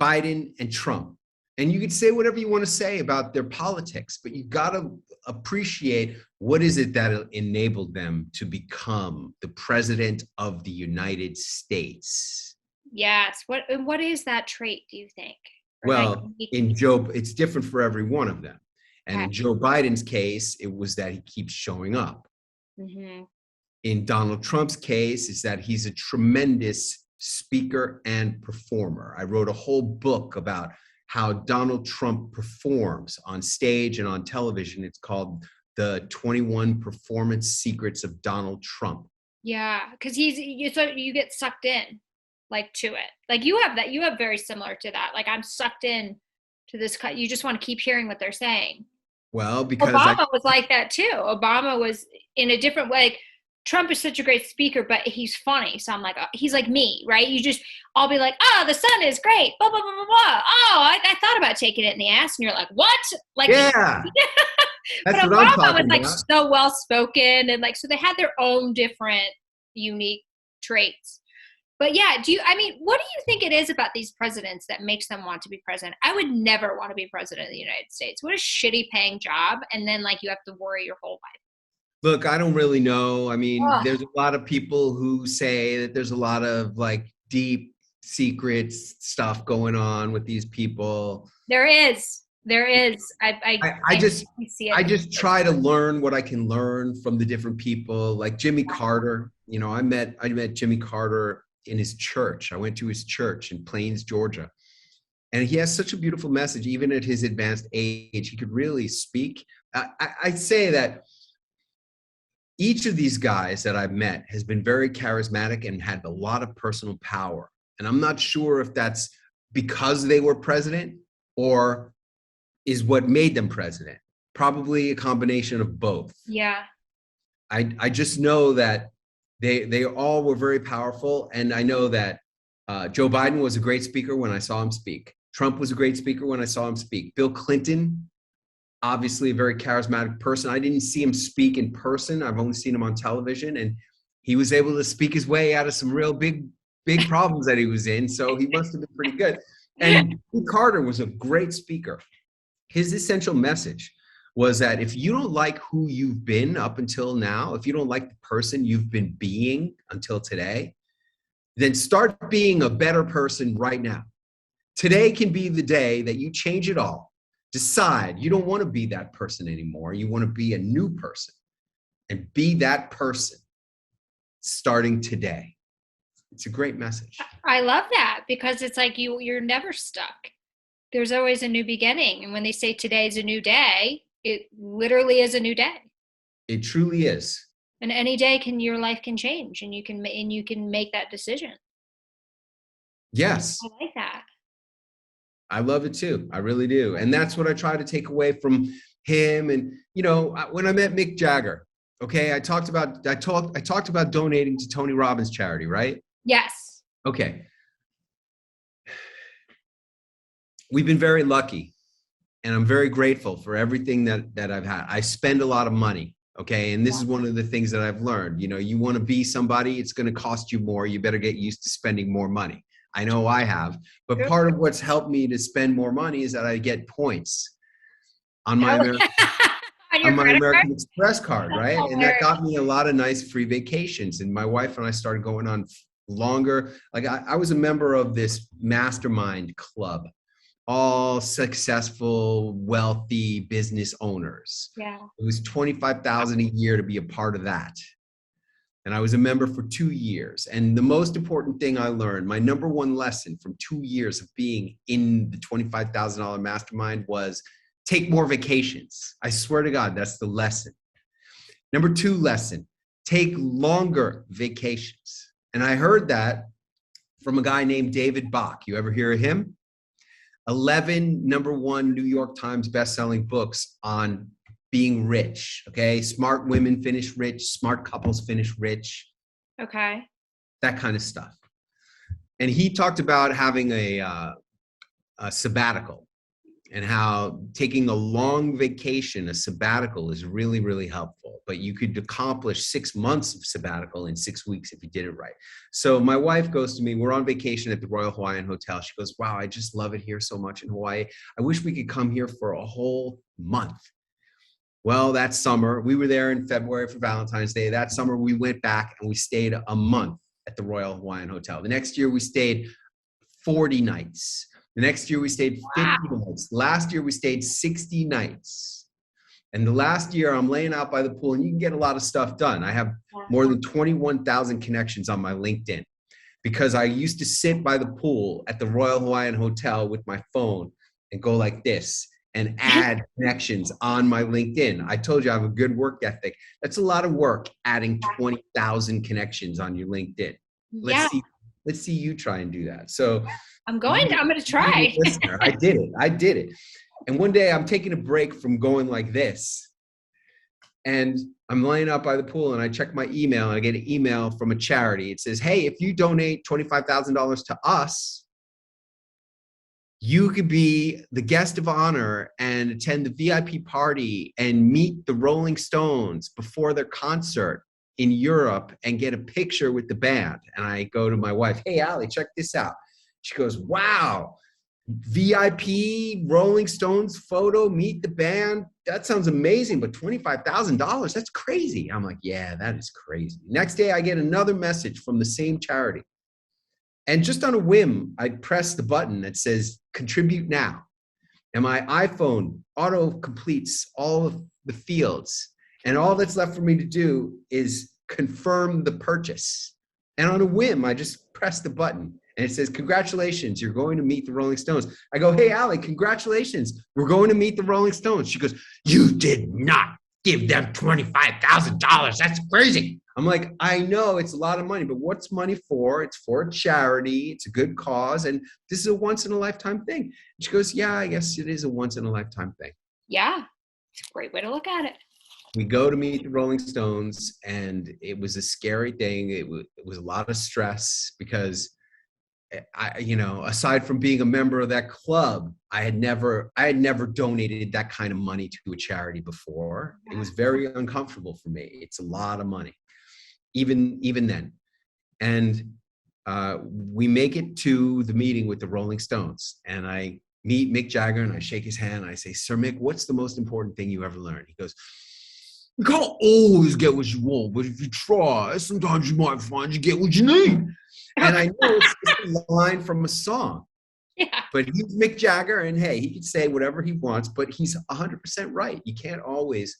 Biden, and Trump. And you could say whatever you want to say about their politics, but you got to appreciate what is it that enabled them to become the president of the United States. Yes. What is that trait, do you think? Well, it's different for every one of them. And in Joe Biden's case, it was that he keeps showing up. Mm-hmm. In Donald Trump's case, is that he's a tremendous speaker and performer. I wrote a whole book about how Donald Trump performs on stage and on television. It's called The 21 Performance Secrets of Donald Trump. Yeah, because you get sucked in, like, to it. Like, you have very similar to that. Like, I'm sucked in to this. You just want to keep hearing what they're saying. Well, because Obama was like that too. Obama was in a different way. Like, Trump is such a great speaker, but he's funny. So I'm like, he's like me, right? I'll be like, oh, the sun is great, blah, blah, blah, blah, blah. Oh, I thought about taking it in the ass. And you're like, what? Like, yeah. But Obama was like so well-spoken. And like, so they had their own different unique traits. But yeah, what do you think it is about these presidents that makes them want to be president? I would never want to be president of the United States. What a shitty paying job. And then like you have to worry your whole life. Look, I don't really know. I mean, there's a lot of people who say that there's a lot of like deep secret stuff going on with these people. There is. I just try to learn what I can learn from the different people. Like Jimmy Carter, you know, I met Jimmy Carter in his church. I went to his church in Plains, Georgia. And he has such a beautiful message. Even at his advanced age, he could really speak. I'd say that each of these guys that I've met has been very charismatic and had a lot of personal power. And I'm not sure if that's because they were president or is what made them president. Probably a combination of both. Yeah. I just know that they all were very powerful. And I know that Joe Biden was a great speaker when I saw him speak. Trump was a great speaker when I saw him speak. Bill Clinton, obviously a very charismatic person. I didn't see him speak in person. I've only seen him on television, and he was able to speak his way out of some real big problems that he was in. So he must have been pretty good. And Carter was a great speaker. His essential message was that if you don't like who you've been up until now, if you don't like the person you've been being until today, then start being a better person right now. Today can be the day that you change it all. Decide you don't want to be that person anymore. You want to be a new person, and be that person starting today. It's a great message. I love that, because it's like you're never stuck. There's always a new beginning. And when they say today's a new day, it literally is a new day. It truly is. And any day your life can change, and you can make that decision. Yes. I like that. I love it too. I really do. And that's what I try to take away from him. And, you know, when I met Mick Jagger, okay, I talked about donating to Tony Robbins charity, right? Yes. Okay. We've been very lucky, and I'm very grateful for everything that I've had. I spend a lot of money. Okay. And this is one of the things that I've learned. You know, you want to be somebody, it's going to cost you more. You better get used to spending more money. I know I have, but part of what's helped me to spend more money is that I get points on my American Express card, right? And that got me a lot of nice free vacations. And my wife and I started going on longer. Like I was a member of this mastermind club, all successful, wealthy business owners. Yeah. It was $25,000 a year to be a part of that. And I was a member for 2 years. And the most important thing I learned, my number one lesson from 2 years of being in the $25,000 mastermind was take more vacations. I swear to God, that's the lesson. Number 2 lesson, take longer vacations. And I heard that from a guy named David Bach. You ever hear of him? 11 #1 New York Times bestselling books on being rich. Okay. Smart women finish rich. Smart couples finish rich. Okay. That kind of stuff. And he talked about having a sabbatical and how taking a long vacation, a sabbatical, is really, really helpful. But you could accomplish 6 months of sabbatical in 6 weeks if you did it right. So my wife goes to me, we're on vacation at the Royal Hawaiian Hotel. She goes, wow, I just love it here so much in Hawaii. I wish we could come here for a whole month. Well, that summer, we were there in February for Valentine's Day. That summer, we went back and we stayed a month at the Royal Hawaiian Hotel. The next year, we stayed 40 nights. The next year, we stayed 50 nights. Last year, we stayed 60 nights. And the last year, I'm laying out by the pool, and you can get a lot of stuff done. I have more than 21,000 connections on my LinkedIn because I used to sit by the pool at the Royal Hawaiian Hotel with my phone and go like this and add connections on my LinkedIn. I told you I have a good work ethic. That's a lot of work, adding 20,000 connections on your LinkedIn. Let's see you try and do that. So I'm going to try. I did it. And one day I'm taking a break from going like this. And I'm laying out by the pool and I check my email and I get an email from a charity. It says, hey, if you donate $25,000 to us, you could be the guest of honor and attend the VIP party and meet the Rolling Stones before their concert in Europe and get a picture with the band. And I go to my wife, hey, Allie, check this out. She goes, wow, VIP Rolling Stones photo, meet the band. That sounds amazing, but $25,000, that's crazy. I'm like, yeah, that is crazy. Next day, I get another message from the same charity. And just on a whim, I press the button that says contribute now. And my iPhone auto completes all of the fields. And all that's left for me to do is confirm the purchase. And on a whim, I just press the button and it says, congratulations, you're going to meet the Rolling Stones. I go, hey, Allie, congratulations. We're going to meet the Rolling Stones. She goes, you did not give them $25,000. That's crazy. I'm like, I know it's a lot of money, but what's money for? It's for a charity. It's a good cause. And this is a once in a lifetime thing. And she goes, yeah, I guess it is a once in a lifetime thing. Yeah. It's a great way to look at it. We go to meet the Rolling Stones and it was a scary thing. It was a lot of stress because aside from being a member of that club, I had never donated that kind of money to a charity before. It was very uncomfortable for me. It's a lot of money. Even then. And we make it to the meeting with the Rolling Stones. And I meet Mick Jagger and I shake his hand. And I say, Sir Mick, what's the most important thing you ever learned? He goes, you can't always get what you want, but if you try, sometimes you might find you get what you need. And I know it's just a line from a song. Yeah. But he's Mick Jagger, and hey, he can say whatever he wants, but he's 100% right. You can't always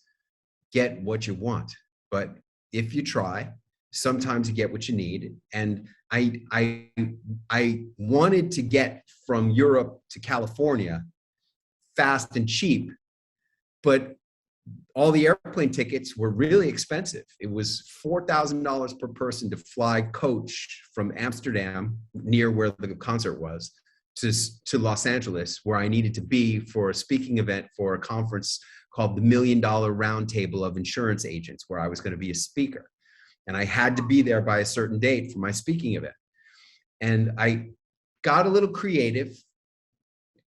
get what you want. But if you try, sometimes you get what you need. And I wanted to get from Europe to California fast and cheap, but all the airplane tickets were really expensive. It was $4,000 per person to fly coach from Amsterdam, near where the concert was, to Los Angeles, where I needed to be for a speaking event for a conference called the $1 Million Roundtable of Insurance Agents, where I was going to be a speaker. And I had to be there by a certain date for my speaking event. And I got a little creative.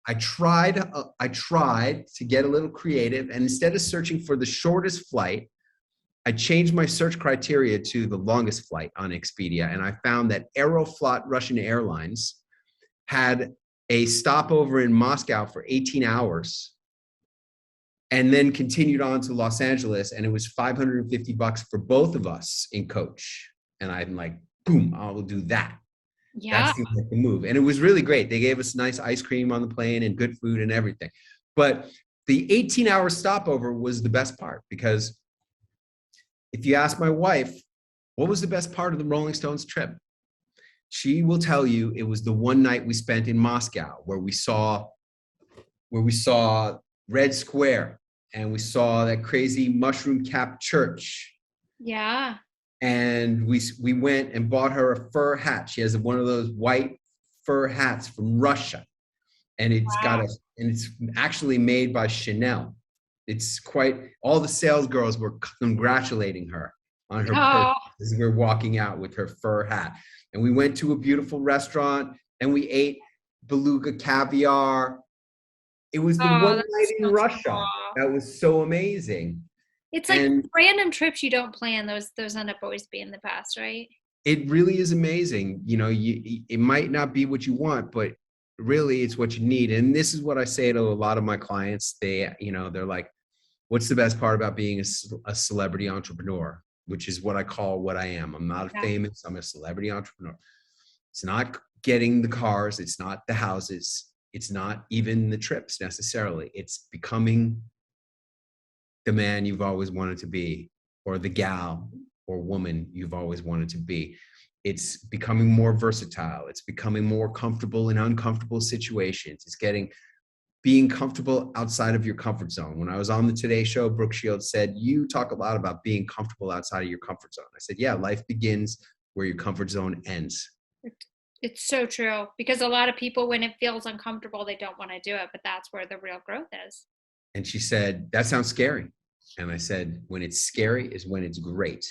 I tried to get a little creative, and instead of searching for the shortest flight, I changed my search criteria to the longest flight on Expedia, and I found that Aeroflot Russian Airlines had a stopover in Moscow for 18 hours and then continued on to Los Angeles, and it was $550 for both of us in coach. And I'm like, boom, I will do that. Yeah. That seems like the move. And it was really great. They gave us nice ice cream on the plane and good food and everything. But the 18-hour stopover was the best part, because if you ask my wife, what was the best part of the Rolling Stones trip? She will tell you it was the one night we spent in Moscow where we saw Red Square and we saw that crazy mushroom-capped church. Yeah. And we went and bought her a fur hat. She has one of those white fur hats from Russia. And it's and it's actually made by Chanel. It's all the sales girls were congratulating her on her purchase as we're walking out with her fur hat. And we went to a beautiful restaurant and we ate beluga caviar. It was the one night in Russia that was so amazing. It's like random trips you don't plan. Those end up always being the best, right? It really is amazing. You know, it might not be what you want, but really it's what you need. And this is what I say to a lot of my clients. They're like, what's the best part about being a celebrity entrepreneur, which is what I call what I am. I'm not famous. I'm a celebrity entrepreneur. It's not getting the cars. It's not the houses. It's not even the trips necessarily. It's becoming the man you've always wanted to be, or the gal or woman you've always wanted to be. It's becoming more versatile. It's becoming more comfortable in uncomfortable situations. It's being comfortable outside of your comfort zone. When I was on the Today Show, Brooke Shields said, you talk a lot about being comfortable outside of your comfort zone. I said, yeah, life begins where your comfort zone ends. It's so true, because a lot of people, when it feels uncomfortable, they don't want to do it, but that's where the real growth is. And she said, that sounds scary. And I said, when it's scary is when it's great.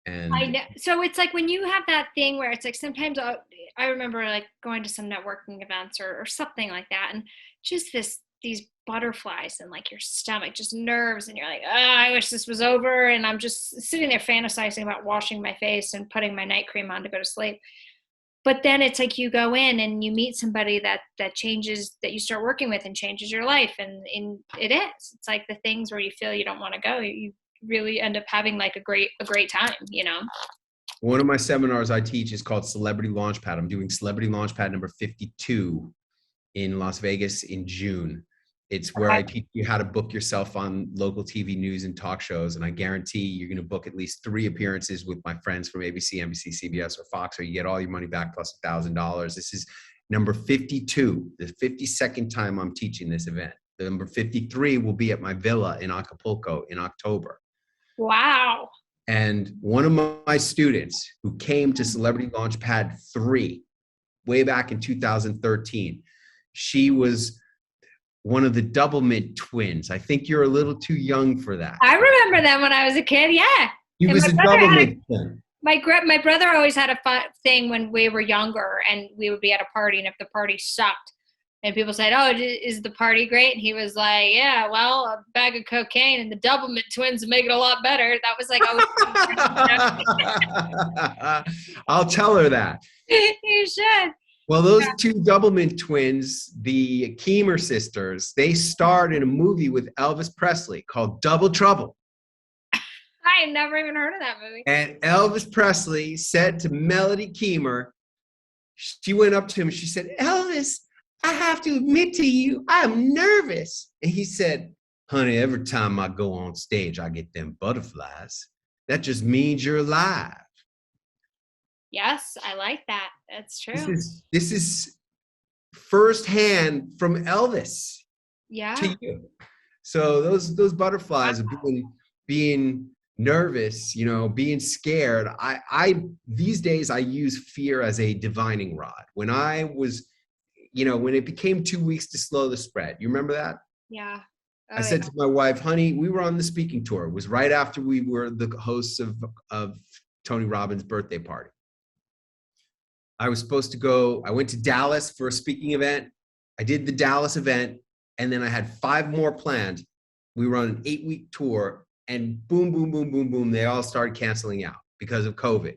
And I know. So it's like when you have that thing where it's like, sometimes I remember like going to some networking events or something like that, and just these butterflies in like your stomach, just nerves, and you're like, oh, I wish this was over. And I'm just sitting there fantasizing about washing my face and putting my night cream on to go to sleep. But then it's like you go in and you meet somebody that changes, that you start working with and changes your life. And it's like the things where you feel you don't want to go, you really end up having like a great time, you know? One of my seminars I teach is called Celebrity Launchpad. I'm doing Celebrity Launchpad number 52 in Las Vegas in June. It's where I teach you how to book yourself on local TV news and talk shows. And I guarantee you're going to book at least 3 appearances with my friends from ABC, NBC, CBS, or Fox, or you get all your money back plus $1,000. This is number 52, the 52nd time I'm teaching this event. The number 53 will be at my villa in Acapulco in October. Wow. And one of my students who came to Celebrity Launchpad 3 way back in 2013, she was one of the Doublemint twins. I think you're a little too young for that. I remember them when I was a kid. Yeah. He was a Doublemint twin. My brother always had a fun thing when we were younger, and we would be at a party, and if the party sucked and people said, oh, is the party great? And he was like, yeah, well, a bag of cocaine and the Doublemint twins make it a lot better. That was like, I'll tell her that. You should. Well, those 2 Doublemint twins, the Keemer sisters, they starred in a movie with Elvis Presley called Double Trouble. I had never even heard of that movie. And Elvis Presley said to Melody Keemer, she went up to him, she said, Elvis, I have to admit to you, I'm nervous. And he said, honey, every time I go on stage, I get them butterflies. That just means you're alive. Yes, I like that. That's true. This is firsthand from Elvis. Yeah. To you. So those butterflies of being nervous, you know, being scared. I these days I use fear as a divining rod. When I was, you know, when it became 2 weeks to slow the spread, you remember that? Yeah. I said to my wife, honey, we were on the speaking tour. It was right after we were the hosts of Tony Robbins' birthday party. I was supposed to go, I went to Dallas for a speaking event. I did the Dallas event, and then I had 5 more planned. We were on an 8-week tour and boom, boom, boom, boom, boom, they all started canceling out because of COVID.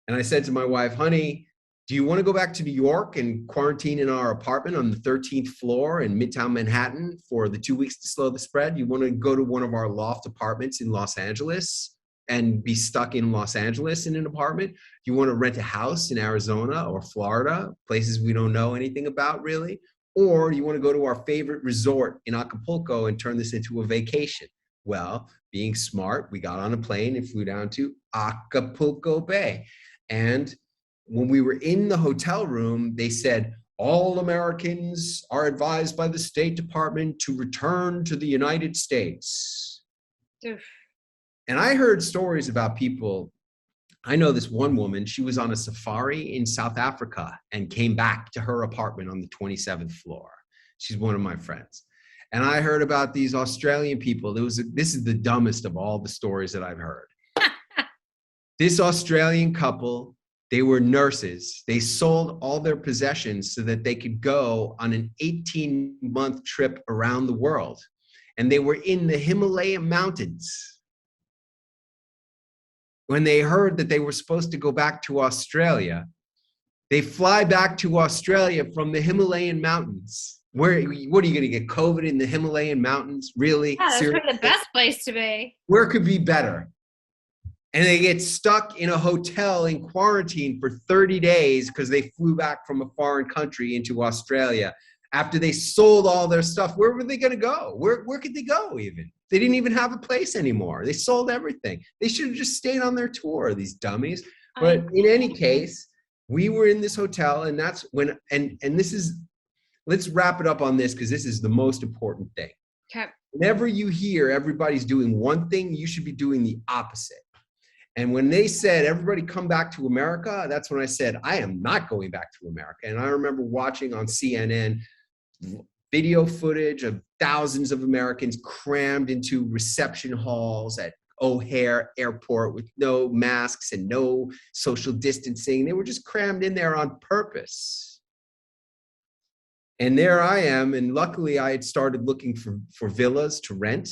And I said to my wife, honey, do you want to go back to New York and quarantine in our apartment on the 13th floor in Midtown Manhattan for the 2 weeks to slow the spread? You want to go to one of our loft apartments in Los Angeles and be stuck in Los Angeles in an apartment? You want to rent a house in Arizona or Florida, places we don't know anything about really? Or you want to go to our favorite resort in Acapulco and turn this into a vacation? Well, being smart, we got on a plane and flew down to Acapulco Bay. And when we were in the hotel room, they said, all Americans are advised by the State Department to return to the United States. Oof. And I heard stories about people. I know this one woman, she was on a safari in South Africa and came back to her apartment on the 27th floor. She's one of my friends. And I heard about these Australian people. This is the dumbest of all the stories that I've heard. This Australian couple, they were nurses. They sold all their possessions so that they could go on an 18-month trip around the world. And they were in the Himalayan mountains. When they heard that they were supposed to go back to Australia, they fly back to Australia from the Himalayan mountains. What are you going to get COVID in the Himalayan mountains? Really? Yeah, that's Seriously? probably the best place to be. Where could be better? And they get stuck in a hotel in quarantine for 30 days because they flew back from a foreign country into Australia after they sold all their stuff. Where were they going to go? Where could they go even? They didn't even have a place anymore. They sold everything. They should have just stayed on their tour, these dummies. But in any case, we were in this hotel, and that's when, and this is, let's wrap it up on this because this is the most important thing. Okay. Whenever you hear everybody's doing one thing, you should be doing the opposite. And when they said, everybody come back to America, that's when I said, I am not going back to America. And I remember watching on CNN video footage of thousands of Americans crammed into reception halls at O'Hare Airport with no masks and no social distancing. They were just crammed in there on purpose. And there I am. And luckily I had started looking for villas to rent.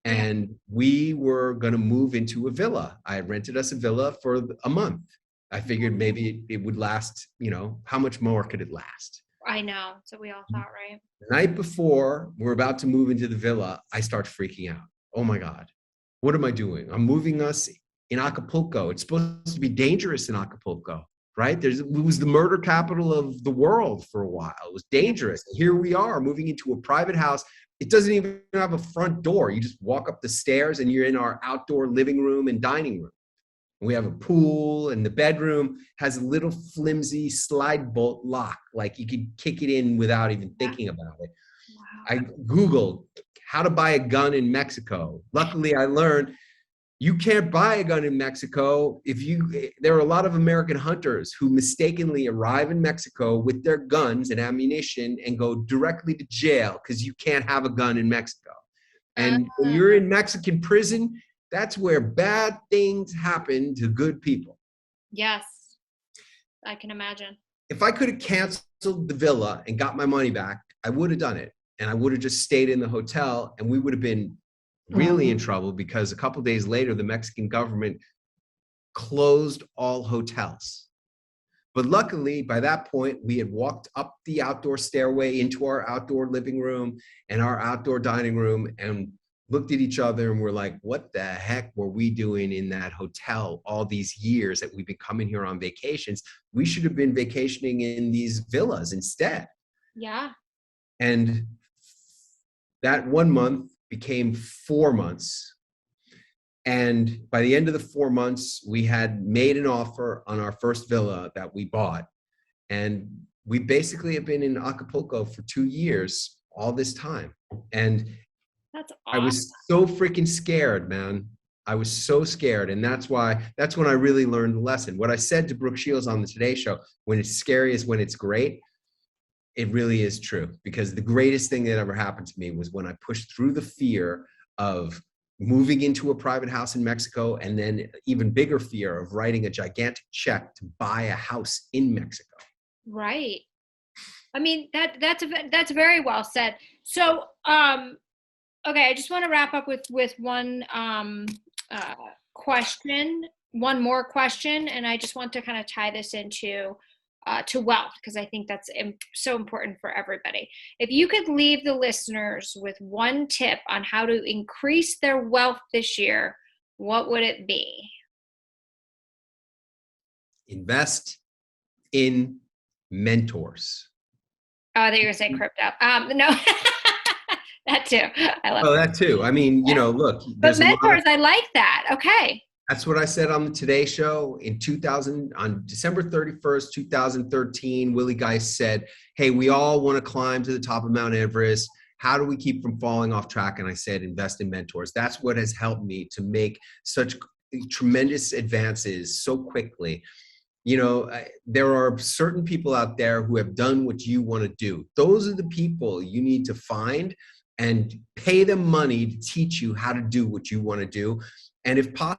And we were going to move into a villa. I rented us a villa for a month. I figured maybe it would last, how much more could it last? I know. So we all thought, right? The night before we're about to move into the villa, I start freaking out. Oh my God, what am I doing? I'm moving us in Acapulco. It's supposed to be dangerous in Acapulco, right? It was the murder capital of the world for a while. It was dangerous. Here we are moving into a private house. It doesn't even have a front door. You just walk up the stairs and you're in our outdoor living room and dining room. We have a pool, and the bedroom has a little flimsy slide bolt lock. Like you could kick it in without even thinking about it. Wow. I Googled how to buy a gun in Mexico. Luckily, I learned you can't buy a gun in Mexico. There are a lot of American hunters who mistakenly arrive in Mexico with their guns and ammunition and go directly to jail because you can't have a gun in Mexico. And when you're in Mexican prison, that's where bad things happen to good people. Yes, I can imagine. If I could have canceled the villa and got my money back, I would have done it. And I would have just stayed in the hotel, and we would have been really in trouble because a couple of days later, the Mexican government closed all hotels. But luckily, by that point, we had walked up the outdoor stairway into our outdoor living room and our outdoor dining room and looked at each other and we're like, what the heck were we doing in that hotel all these years that we've been coming here on vacations? We should have been vacationing in these villas instead. Yeah. And that 1 month became 4 months. And by the end of the 4 months, we had made an offer on our first villa that we bought. And we basically have been in Acapulco for 2 years, all this time. And that's awesome. I was so freaking scared, man. I was so scared. And that's when I really learned the lesson. What I said to Brooke Shields on the Today Show, when it's scary is when it's great. It really is true, because the greatest thing that ever happened to me was when I pushed through the fear of moving into a private house in Mexico, and then even bigger fear of writing a gigantic check to buy a house in Mexico. Right. I mean, that's very well said. So, Okay, I just want to wrap up with one question, one more question, and I just want to kind of tie this into to wealth, because I think that's so important for everybody. If you could leave the listeners with one tip on how to increase their wealth this year, what would it be? Invest in mentors. Oh, I thought you were going to say crypto. No, that too. I love Oh, that. that too. I mean, look, But there's a lot of, mentors, I like that. Okay. that's what I said on the Today Show on December 31st, 2013. Willie Geist said, hey, we all want to climb to the top of Mount Everest. How do we keep from falling off track? And I said, invest in mentors. That's what has helped me to make such tremendous advances so quickly. There are certain people out there who have done what you want to do. Those are the people you need to find and pay them money to teach you how to do what you want to do. And if possible,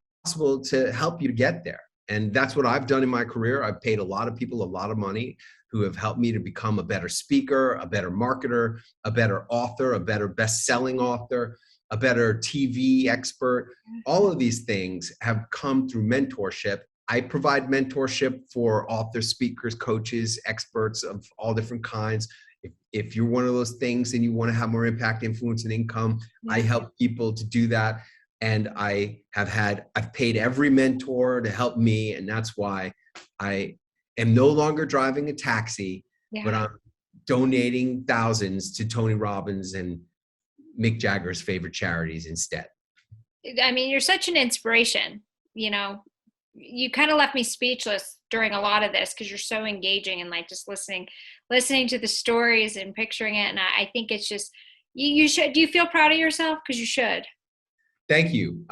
to help you to get there. And that's what I've done in my career. I've paid a lot of people a lot of money who have helped me to become a better speaker, a better marketer, a better author, a better best-selling author, a better TV expert. All of these things have come through mentorship. I provide mentorship for authors, speakers, coaches, experts of all different kinds. If you're one of those things and you want to have more impact, influence, and income, I help people to do that. And I've paid every mentor to help me. And that's why I am no longer driving a taxi, but I'm donating thousands to Tony Robbins and Mick Jagger's favorite charities instead. I mean, you're such an inspiration. You kind of left me speechless during a lot of this because you're so engaging and like just listening to the stories and picturing it. And I think it's just, you should, do you feel proud of yourself? Because you should. Thank you.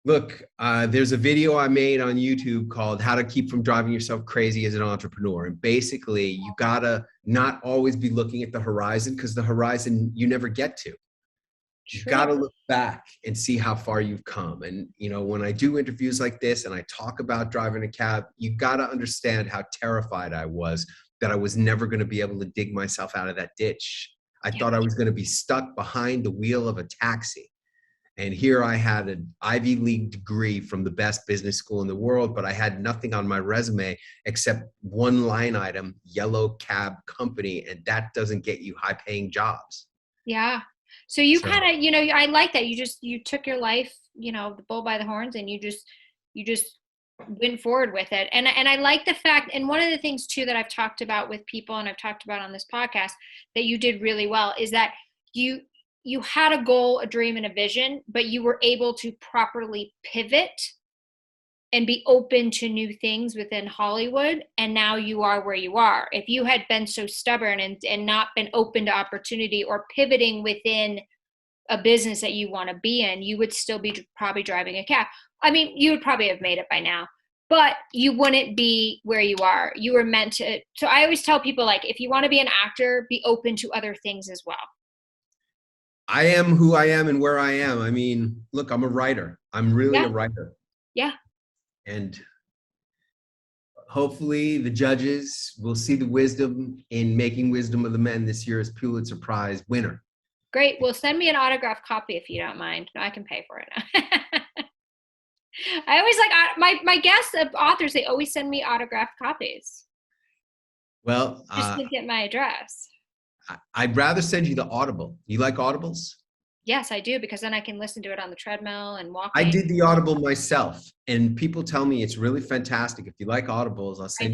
Look, there's a video I made on YouTube called How to Keep from Driving Yourself Crazy as an Entrepreneur. And basically you gotta not always be looking at the horizon, because the horizon you never get to. You gotta look back and see how far you've come. And when I do interviews like this and I talk about driving a cab, you gotta understand how terrified I was that I was never gonna be able to dig myself out of that ditch. I thought I was gonna be stuck behind the wheel of a taxi. And here I had an Ivy League degree from the best business school in the world, but I had nothing on my resume except one line item, yellow cab company, and that doesn't get you high paying jobs. Yeah. So you kind of, I like that. You took your life, the bull by the horns, and you just went forward with it. And I like the fact, and one of the things too that I've talked about with people and I've talked about on this podcast that you did really well is that you had a goal, a dream, and a vision, but you were able to properly pivot and be open to new things within Hollywood. And now you are where you are. If you had been so stubborn and not been open to opportunity or pivoting within a business that you want to be in, you would still be probably driving a cab. I mean, you would probably have made it by now, but you wouldn't be where you are. You were meant to. So I always tell people, like, if you want to be an actor, be open to other things as well. I am who I am and where I am. I mean, look, I'm a writer. I'm really a writer. Yeah. And hopefully the judges will see the wisdom in Making Wisdom of the Men, this year's Pulitzer Prize winner. Great. Well, send me an autographed copy if you don't mind. No, I can pay for it. I always like my guests of authors, they always send me autographed copies. Well, just to get my address. I'd rather send you the Audible. You like Audibles? Yes, I do, because then I can listen to it on the treadmill and walk. I did the Audible myself, and people tell me it's really fantastic. If you like Audibles, I'll send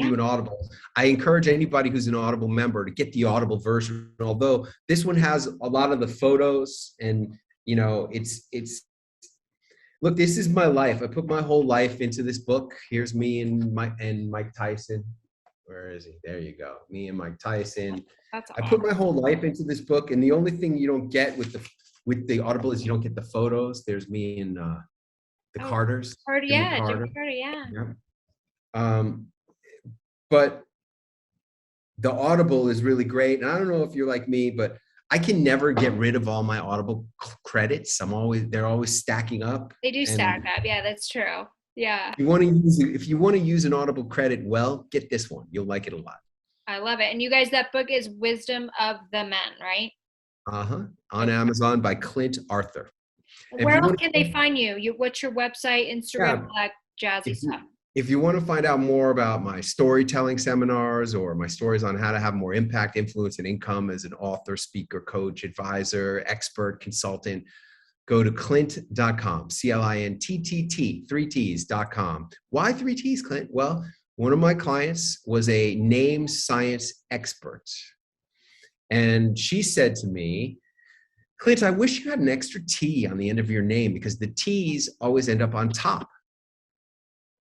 you an Audible. I encourage anybody who's an Audible member to get the Audible version, although this one has a lot of the photos and, it's look, this is my life. I put my whole life into this book. Here's me and Mike Tyson. Where is he? There you go. Me and Mike Tyson. That's awesome. I put my whole life into this book, and the only thing you don't get with the Audible is you don't get the photos. There's me and the Carters. Jimmy Carter, yeah. But the Audible is really great, and I don't know if you're like me, but I can never get rid of all my Audible credits. They're always stacking up. They do stack up. Yeah, that's true. Yeah. If you want to use an Audible credit, well, get this one. You'll like it a lot. I love it. And you guys, that book is Wisdom of the Men, right? On Amazon by Clint Arthur. Where else can they find you? What's your website, Instagram, all that jazzy if you, stuff? if you want to find out more about my storytelling seminars or my stories on how to have more impact, influence, and income as an author, speaker, coach, advisor, expert, consultant, go to clint.com, CLINTTT, 3Ts.com. Why 3Ts, Clint? Well, one of my clients was a name science expert. And she said to me, Clint, I wish you had an extra T on the end of your name because the T's always end up on top.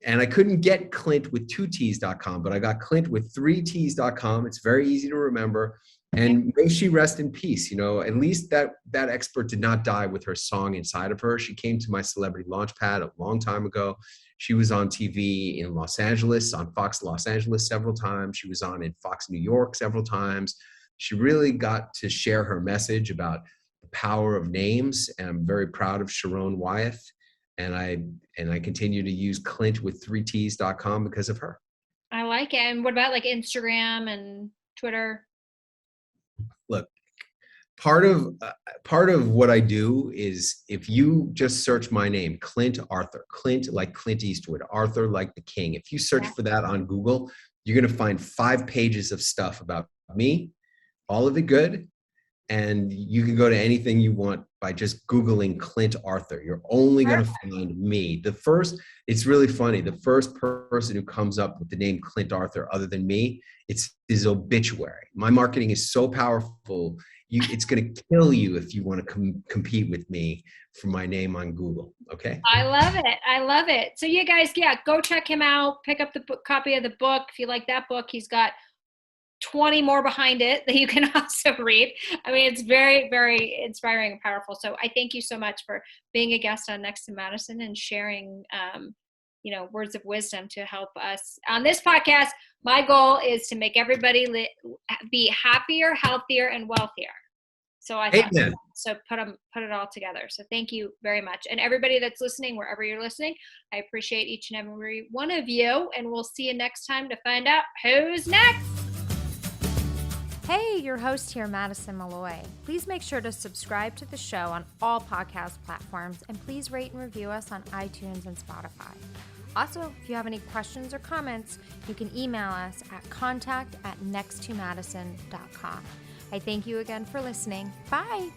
And I couldn't get Clint with 2Ts.com, but I got Clint with 3Ts.com. It's very easy to remember. And may she rest in peace. At least that expert did not die with her song inside of her. She came to my celebrity launchpad a long time ago. She was on TV in Los Angeles, on Fox Los Angeles several times. She was on in Fox New York several times. She really got to share her message about the power of names. And I'm very proud of Sharon Wyeth. And I continue to use Clint with 3Ts.com because of her. I like it. And what about like Instagram and Twitter? Look, part of what I do is if you just search my name, Clint Arthur, Clint like Clint Eastwood, Arthur like the king. If you search for that on Google, you're going to find 5 pages of stuff about me, all of it good. And you can go to anything you want by just Googling Clint Arthur. You're only going to find me. It's really funny. The first person who comes up with the name Clint Arthur other than me, it's his obituary. My marketing is so powerful. It's going to kill you if you want to compete with me for my name on Google. Okay. I love it. I love it. So you guys, go check him out. Pick up the copy of the book. If you like that book, he's got 20 more behind it that you can also read. I mean, it's very, very inspiring and powerful. So I thank you so much for being a guest on Next to Madison and sharing, words of wisdom to help us on this podcast. My goal is to make everybody be happier, healthier, and wealthier. So I thought, so put it all together. So thank you very much. And everybody that's listening, wherever you're listening, I appreciate each and every one of you. And we'll see you next time to find out who's next. Hey, your host here, Madison Malloy. Please make sure to subscribe to the show on all podcast platforms and please rate and review us on iTunes and Spotify. Also, if you have any questions or comments, you can email us at contact@nexttomadison.com. I thank you again for listening. Bye.